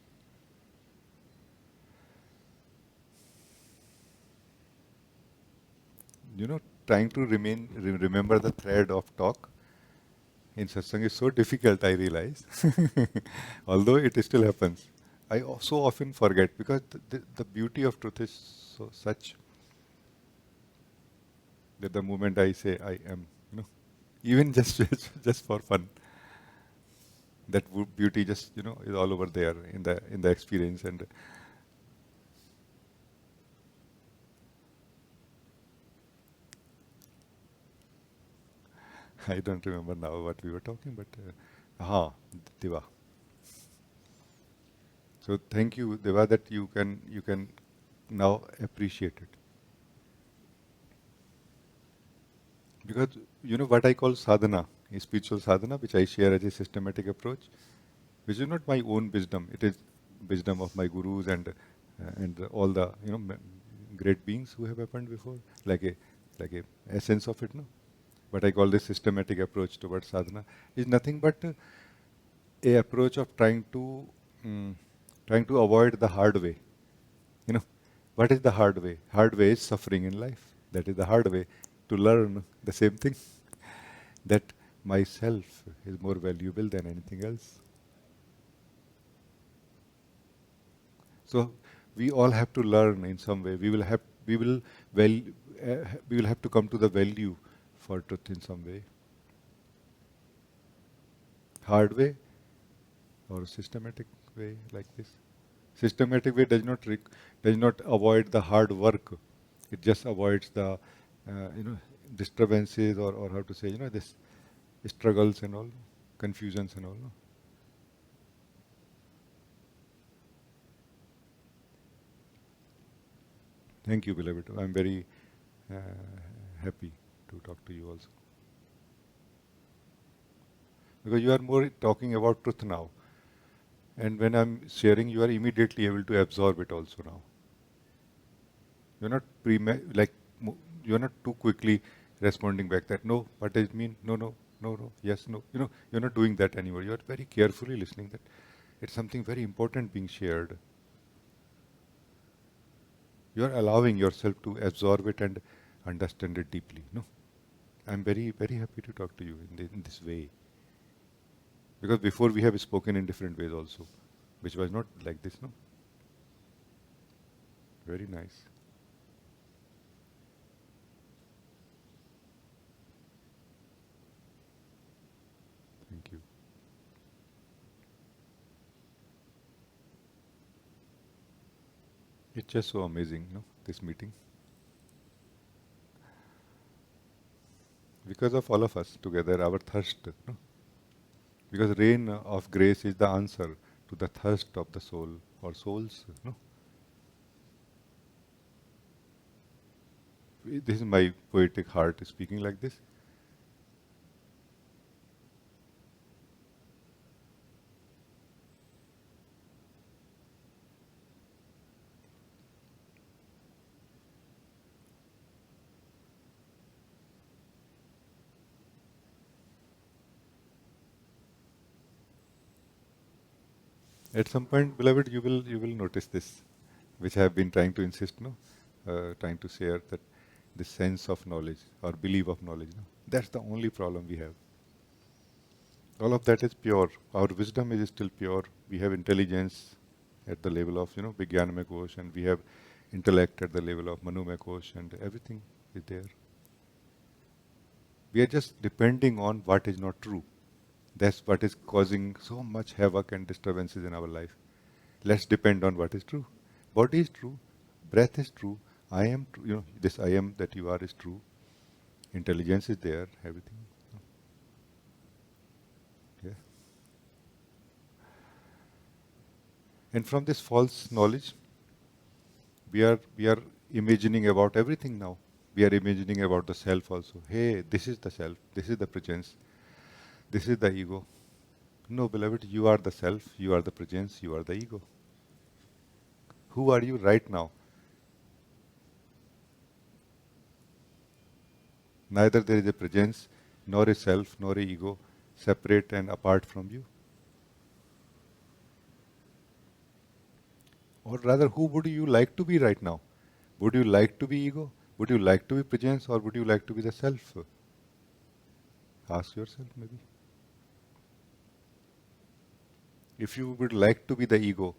You know, trying to remember the thread of talk in satsang is so difficult, I realize. Although it still happens. I so often forget because the beauty of truth is so such that the moment I say I am, even just for fun, that beauty just is all over there in the experience. And I don't remember now what we were talking, but Deva. So thank you, Deva, that you can now appreciate it. Because what I call sadhana, is spiritual sadhana, which I share as a systematic approach, which is not my own wisdom. It is wisdom of my gurus and all the great beings who have happened before, like a essence of it. No, what I call this systematic approach towards sadhana is nothing but a approach of trying to avoid the hard way. You know, what is the hard way? Hard way is suffering in life. That is the hard way to learn the same thing. That myself is more valuable than anything else. So we all have to learn in some way. Well, we will have to come to the value for truth in some way. Hard way or systematic way like this. Systematic way does not avoid the hard work. It just avoids the disturbances or how to say this struggles and all, confusions and all. No? Thank you, beloved. I'm very uh, happy to talk to you also. Because you are more talking about truth now. And when I'm sharing, you are immediately able to absorb it also now. You're not you're not too quickly responding back that no, what does it mean? No, no, no, no, yes, no. You're not doing that anymore. You're very carefully listening that it's something very important being shared. You're allowing yourself to absorb it and understand it deeply. No, I'm very, very happy to talk to you in this way. Because before we have spoken in different ways also, which was not like this, no? Very nice. Thank you. It's just so amazing, no? This meeting. Because of all of us together, our thirst, no? Because rain of grace is the answer to the thirst of the soul or souls, no? This is my poetic heart speaking like this. At some point, beloved, you will notice this, which I have been trying to insist, no, trying to share that this sense of knowledge or belief of knowledge, no, that's the only problem we have. All of that is pure. Our wisdom is still pure. We have intelligence at the level of Vijnanamay Kosh, and we have intellect at the level of Manomay Kosh, and everything is there. We are just depending on what is not true. That's what is causing so much havoc and disturbances in our life. Let's depend on what is true. Body is true. Breath is true. I am true. This I am that you are is true. Intelligence is there. Everything. Yeah. And from this false knowledge, we are imagining about everything now. We are imagining about the self also. Hey, this is the self. This is the presence. This is the ego. No, beloved, you are the self. You are the presence. You are the ego. Who are you right now? Neither there is a presence, nor a self, nor a ego, separate and apart from you. Or rather, who would you like to be right now? Would you like to be ego? Would you like to be presence? Or would you like to be the self? Ask yourself maybe. If you would like to be the ego,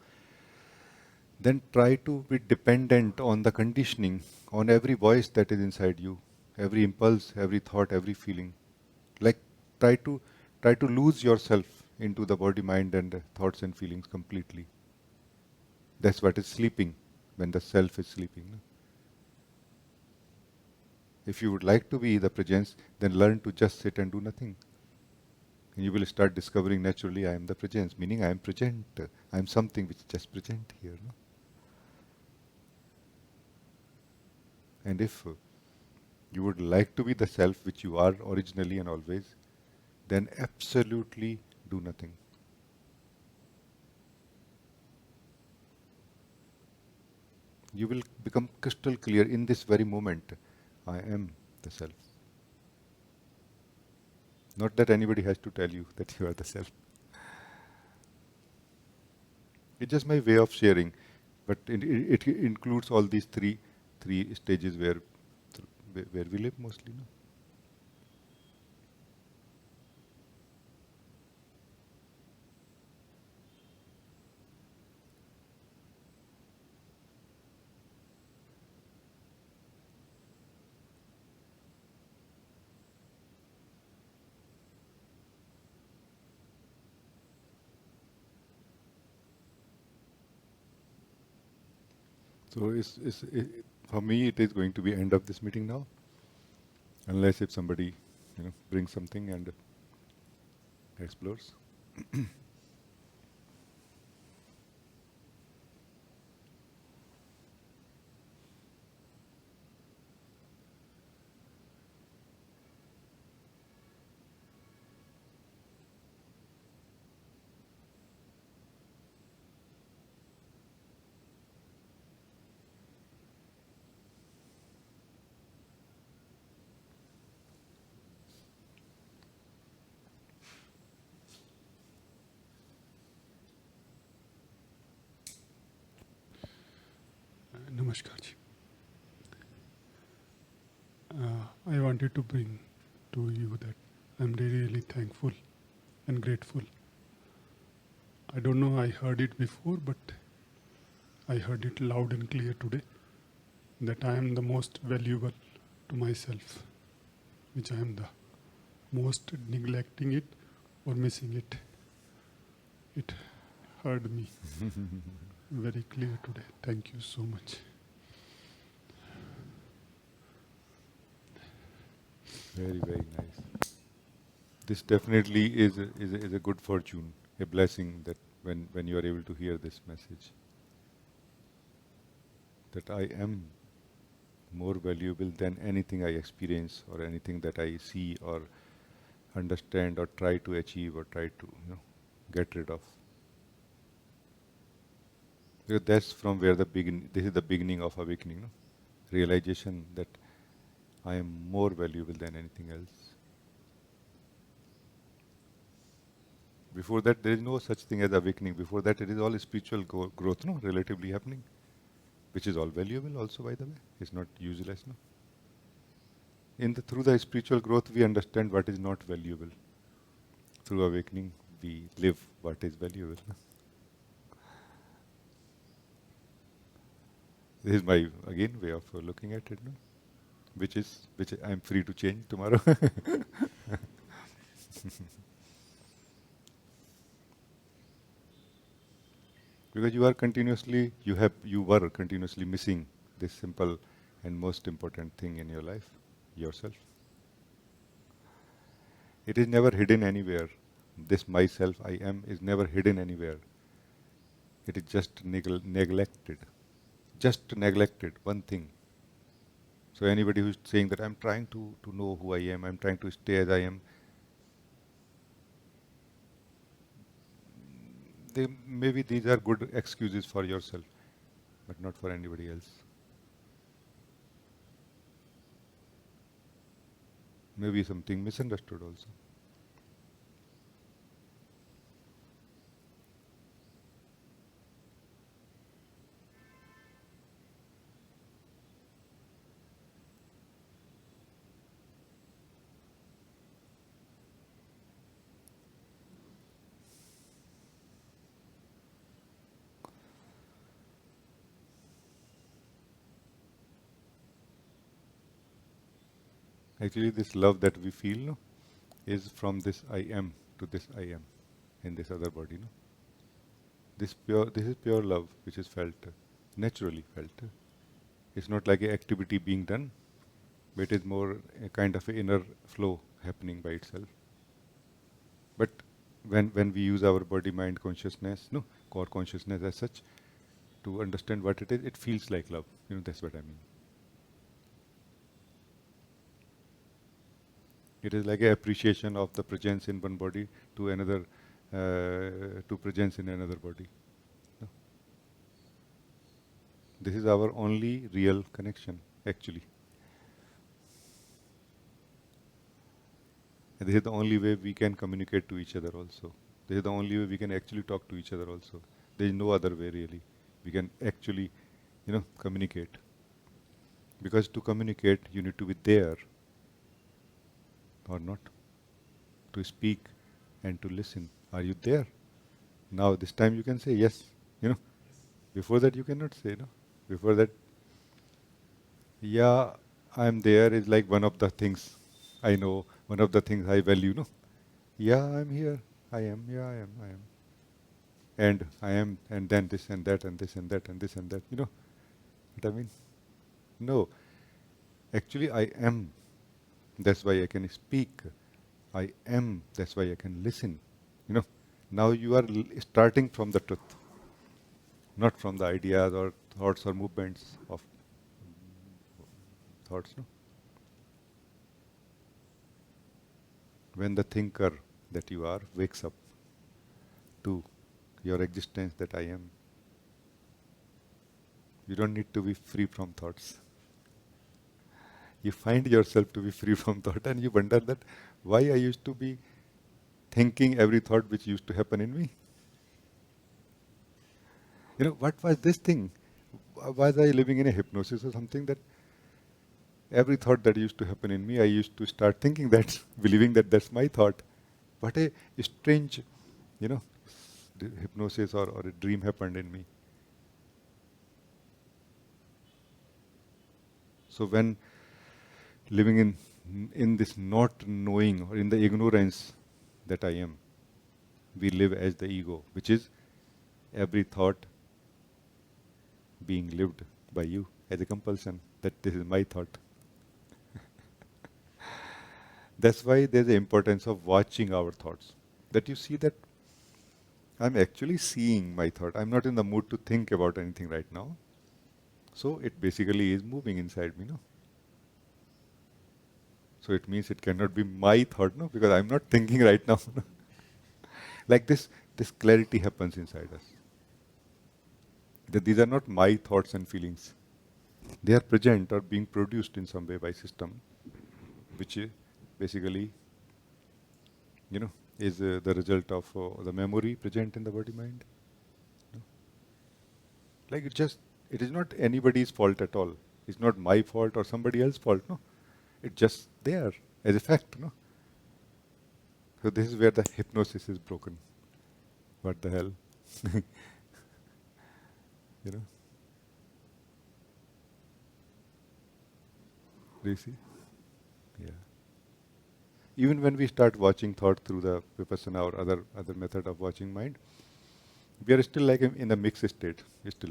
then try to be dependent on the conditioning, on every voice that is inside you, every impulse, every thought, every feeling. Like try to lose yourself into the body, mind, and thoughts and feelings completely. That's what is sleeping when the self is sleeping. No? If you would like to be the presence, then learn to just sit and do nothing. And you will start discovering naturally, I am the presence, meaning I am present. I am something which is just present here. No? And if you would like to be the self which you are originally and always, then absolutely do nothing. You will become crystal clear in this very moment. I am the self. Not that anybody has to tell you that you are the self. It's just my way of sharing, but it includes all these three stages where we live mostly. No? So for me, it is going to be end of this meeting now, unless if somebody brings something and explores. Namaskar ji. I wanted to bring to you that I'm really thankful and grateful. I don't know, I heard it before, but I heard it loud and clear today that I am the most valuable to myself, which I am the most neglecting it or missing it. It heard me very clear today. Thank you so much. Very, very nice. This definitely is a good fortune, a blessing that when you are able to hear this message, that I am more valuable than anything I experience or anything that I see or understand or try to achieve or try to get rid of. Because that's from where this is the beginning of awakening, no? Realization that I am more valuable than anything else. Before that, there is no such thing as awakening. Before that, it is all spiritual growth, no, relatively happening, which is all valuable also, by the way. It's not useless, no. Through the spiritual growth, we understand what is not valuable. Through awakening, we live what is valuable. No? This is my, again, way of looking at it, no? Which I'm free to change tomorrow. Because you were continuously missing this simple and most important thing in your life, yourself. It is never hidden anywhere. This myself, I am, is never hidden anywhere. It is just neglected. Just neglected, one thing. So anybody who's saying that I'm trying to know who I am, I'm trying to stay as I am, maybe these are good excuses for yourself, but not for anybody else. Maybe something misunderstood also. Actually, this love that we feel, no, is from this I am to this I am in this other body. No? This is pure love which is felt, naturally felt. It's not like an activity being done, but it is more a kind of an inner flow happening by itself. But when we use our body, mind, consciousness, no, core consciousness as such, to understand what it is, it feels like love. That's what I mean. It is like an appreciation of the presence in one body to another, to presence in another body. No? This is our only real connection, actually. And this is the only way we can communicate to each other also. This is the only way we can actually talk to each other also. There is no other way really. We can actually, communicate. Because to communicate, you need to be there or not. To speak and to listen. Are you there? Now this time you can say yes. Before that you cannot say, no. Before that, yeah, I'm there is like one of the things I know, one of the things I value, no. Yeah, I'm here. I am. Yeah, I am. I am. And I am, and then this and that and this and that and this and that. You know what I mean? No. Actually, I am. That's why I can speak. I am. That's why I can listen. Now you are starting from the truth, not from the ideas or thoughts or movements of thoughts. No. When the thinker that you are wakes up to your existence that I am, you don't need to be free from thoughts. You find yourself to be free from thought and you wonder that why I used to be thinking every thought which used to happen in me. What was this thing? was I living in a hypnosis or something that every thought that used to happen in me, I used to start thinking that, believing that that's my thought. What a strange, you know, hypnosis or a dream happened in me. So when living in this not knowing or in the ignorance that I am, we live as the ego, which is every thought being lived by you as a compulsion, that this is my thought. That's why there's the importance of watching our thoughts. That you see that I'm actually seeing my thought. I'm not in the mood to think about anything right now. So it basically is moving inside me, no? So it means it cannot be my thought, no? Because I'm not thinking right now. No? Like this clarity happens inside us. That these are not my thoughts and feelings. They are present or being produced in some way by system, which is basically, is the result of the memory present in the body mind. No? Like it is not anybody's fault at all. It's not my fault or somebody else's fault. No, it's just there as a fact. No. So this is where the hypnosis is broken. What the hell? you know? Do you see? Yeah. Even when we start watching thought through the vipassana or other method of watching mind, we are still like in a mixed state. We're still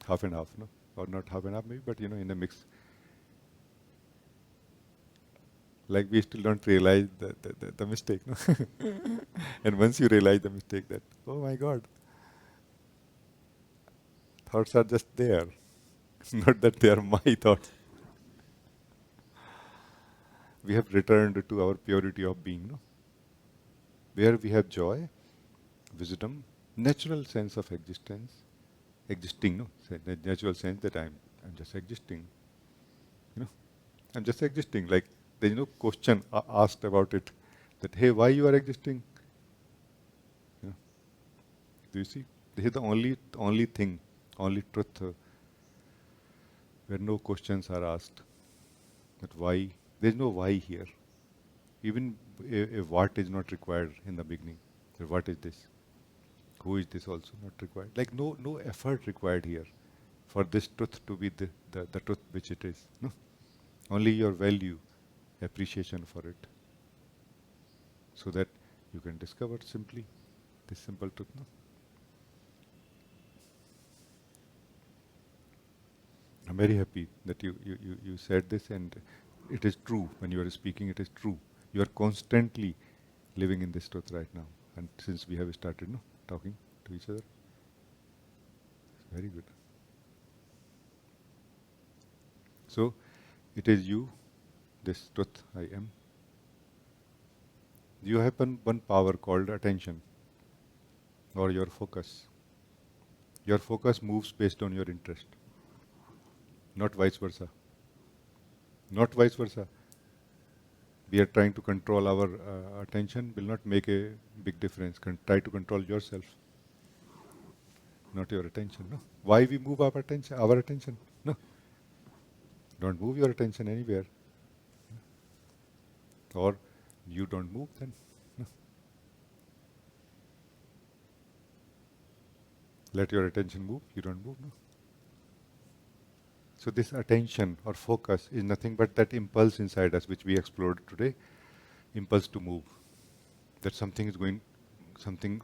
half and half, no, or not half and half maybe, but in a mix. Like we still don't realize the mistake, no. And once you realize the mistake, that oh my God, thoughts are just there, not that they are my thoughts. We have returned to our purity of being, no? Where we have joy, wisdom, natural sense of existing, no? The natural sense that I'm just existing, I'm just existing. Like there is no question asked about it. That hey, why you are existing? You know, do you see? This is the only thing, only truth where no questions are asked. That why? There is no why here. Even a what is not required in the beginning. So what is this? Who is this also not required? Like no effort required here for this truth to be the truth which it is. No? Only your value, appreciation for it. So that you can discover simply this simple truth. No? I'm very happy that you said this, and it is true. When you are speaking, it is true. You are constantly living in this truth right now. And since we have started talking to each other, it's very good. So, it is you, this truth I am. You have one power called attention, or your focus. Your focus moves based on your interest, not vice versa. Not vice versa. We are trying to control our attention will not make a big difference. Try to control yourself, not your attention. No. Why we move our attention? Our attention. No. Don't move your attention anywhere. Or you don't move then. No. Let your attention move. You don't move. No. So this attention or focus is nothing but that impulse inside us, which we explored today. Impulse to move. That something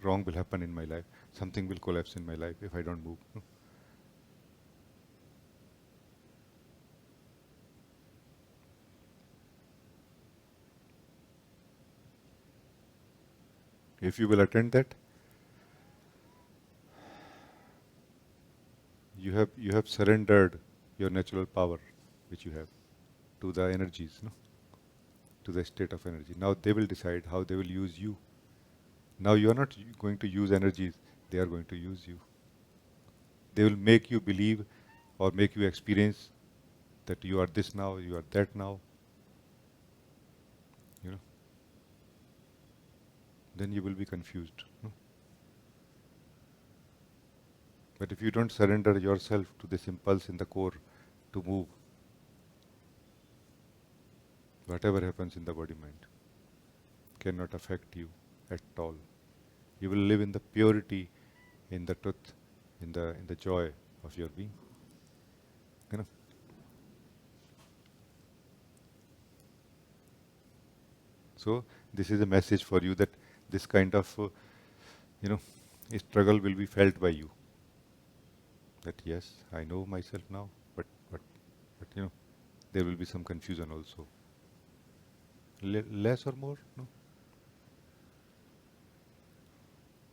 wrong will happen in my life. Something will collapse in my life if I don't move. No? If you will attend that, you have surrendered your natural power, which you have, to the energies, no? To the state of energy. Now they will decide how they will use you. Now you are not going to use energies, they are going to use you. They will make you believe or make you experience that you are this now, you are that now. Then you will be confused. No? But if you don't surrender yourself to this impulse in the core to move, whatever happens in the body mind cannot affect you at all. You will live in the purity, in the truth, in the joy of your being. You know. So this is a message for you that this kind of struggle will be felt by you. That yes, I know myself now, but there will be some confusion also. Less or more, no.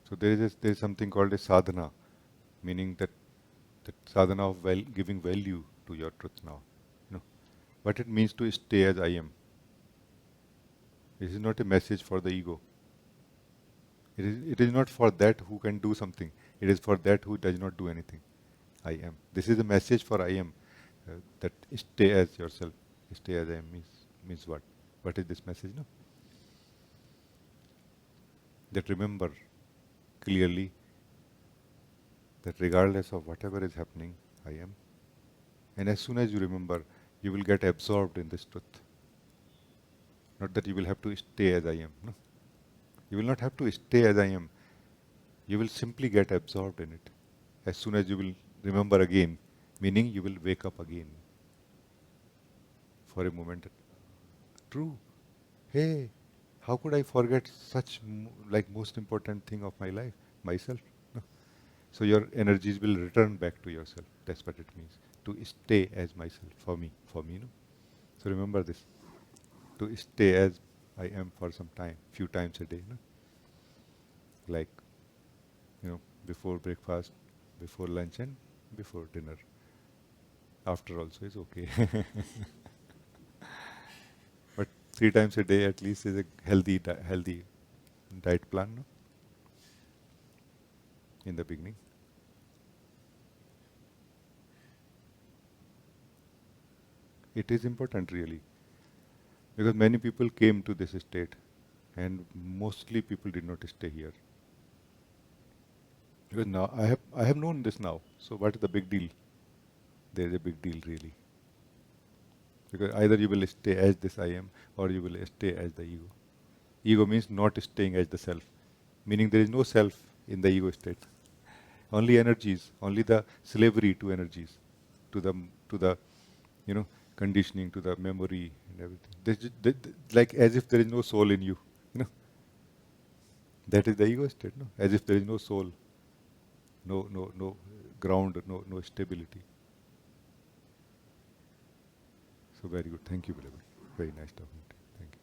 So there is something called a sadhana, meaning that sadhana of giving value to your truth now. What it means to stay as I am. This is not a message for the ego. It is not for that who can do something. It is for that who does not do anything. I am. This is a message for I am. That stay as yourself. Stay as I am means what? What is this message? No? That remember clearly that regardless of whatever is happening, I am. And as soon as you remember, you will get absorbed in this truth. Not that you will have to stay as I am. No. You will not have to stay as I am. You will simply get absorbed in it. As soon as you will remember again, meaning you will wake up again for a moment. True. Hey, how could I forget such most important thing of my life, myself? No. So your energies will return back to yourself. That's what it means. To stay as myself, for me, no? So remember this. To stay as I am for some time, few times a day, no? Like, before breakfast, before lunch and before dinner. After also is okay. But 3 times a day at least is a healthy diet plan, no? In the beginning. It is important really. Because many people came to this state and mostly people did not stay here. Because now I have known this now. So what is the big deal? There is a big deal really. Because either you will stay as this I am or you will stay as the ego. Ego means not staying as the self. Meaning there is no self in the ego state. Only energies, only the slavery to energies, to the conditioning, to the memory and everything. Like as if there is no soul in you. That is the ego state, no? As if there is no soul, no ground, no stability. So very good. Thank you, beloved. Very nice talking to you. Thank you.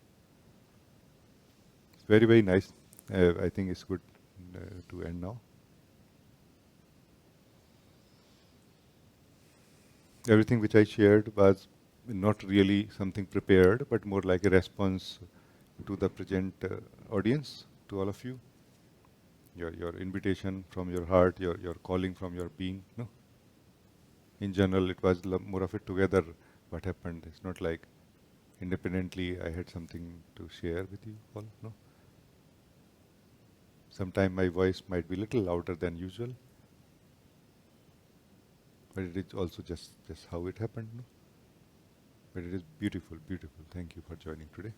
It's very, very nice. I think it's good to end now. Everything which I shared was not really something prepared, but more like a response to the present audience, to all of you. Your invitation from your heart, your calling from your being. No. In general, it was more of it together. What happened? It's not like independently I had something to share with you all. No. Sometimes my voice might be a little louder than usual, but it is also just how it happened. No? But it is beautiful, beautiful. Thank you for joining today.